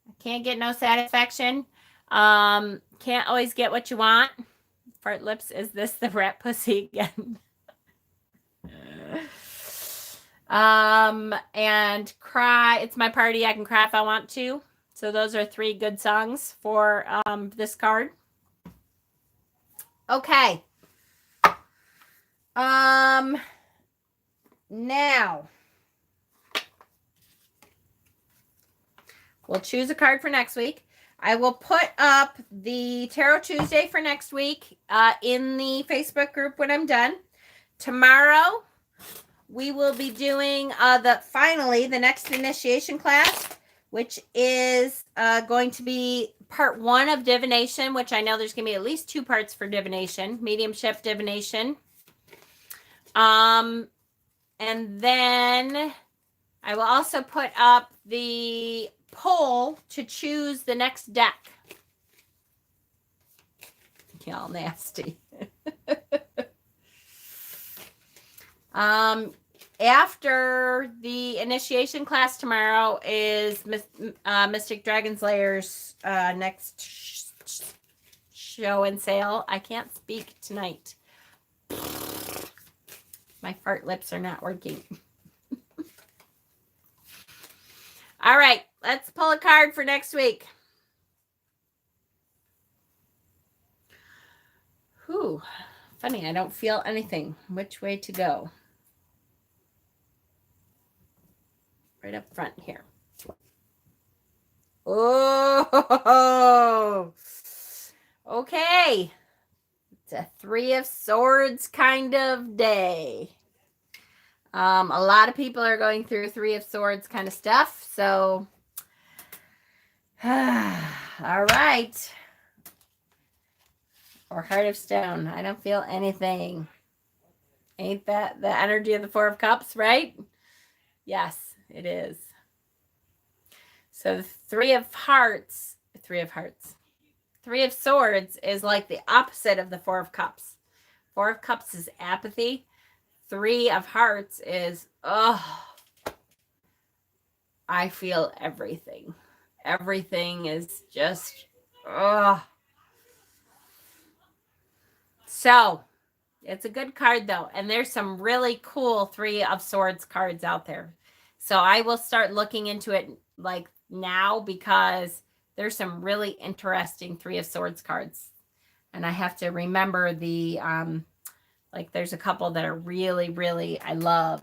I can't get no satisfaction. Can't always get what you want. Fart lips, is this the rat pussy again? And cry. It's my party. I can cry if I want to. So those are 3 good songs for this card. Okay. Now, we'll choose a card for next week. I will put up the Tarot Tuesday for next week in the Facebook group when I'm done. Tomorrow, we will be doing the next initiation class, which is going to be part 1 of divination, which I know there's going to be at least 2 parts for divination, mediumship, divination. And then I will also put up the poll to choose the next deck. Y'all nasty. After the initiation class tomorrow is Mystic Dragon Slayer's next show and sale. I can't speak tonight. My fart lips are not working. All right, let's pull a card for next week. Whew, funny, I don't feel anything. Which way to go? Right up front here. Oh, okay. It's a 3 of Swords kind of day. A lot of people are going through 3 of Swords kind of stuff. So, all right. Or Heart of Stone. I don't feel anything. Ain't that the energy of the 4 of Cups, right? Yes, it is. So the 3 of Swords is like the opposite of the 4 of Cups. 4 of Cups is apathy. 3 of Hearts is, I feel everything. Everything is just, So It's a good card though. And there's some really cool Three of Swords cards out there. So I will start looking into it like now because there's some really interesting Three of Swords cards. And I have to remember the, like there's a couple that are really, really, I love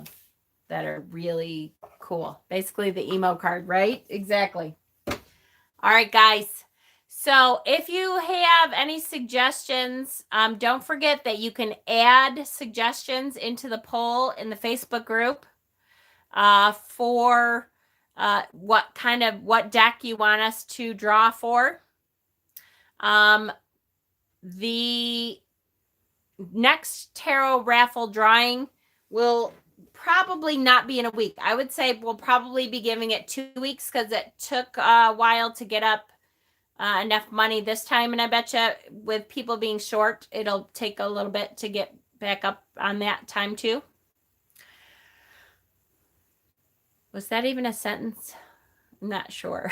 that are really cool. Basically the emo card, right? Exactly. All right, guys. So if you have any suggestions, don't forget that you can add suggestions into the poll in the Facebook group for what deck you want us to draw for. The next tarot raffle drawing will probably not be in a week. I would say we'll probably be giving it 2 weeks because it took a while to get up enough money this time. And I bet you with people being short, it'll take a little bit to get back up on that time too. Was that even a sentence? I'm not sure.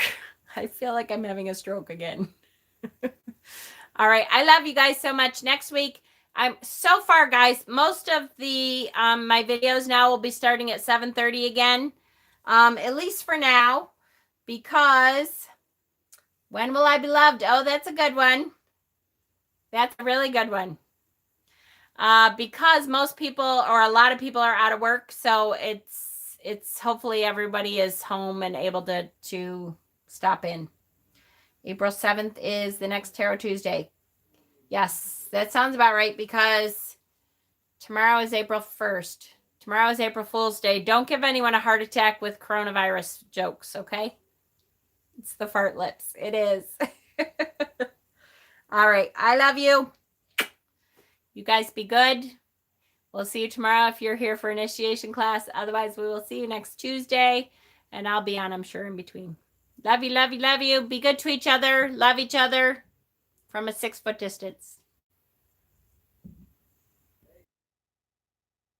I feel like I'm having a stroke again. All right. I love you guys so much. Next week, so far, guys, most of the my videos now will be starting at 7:30 again, at least for now, because when will I be loved? Oh, that's a good one. That's a really good one. Because most people or a lot of people are out of work, so it's hopefully everybody is home and able to stop in. April 7th is the next Tarot Tuesday. Yes, that sounds about right because tomorrow is April 1st. Tomorrow is April Fool's Day. Don't give anyone a heart attack with coronavirus jokes, okay? It's the fart lips. It is. All right. I love you. You guys be good. We'll see you tomorrow if you're here for initiation class. Otherwise, we will see you next Tuesday. And I'll be on, I'm sure, in between. Love you, love you, love you. Be good to each other. Love each other from a 6-foot distance.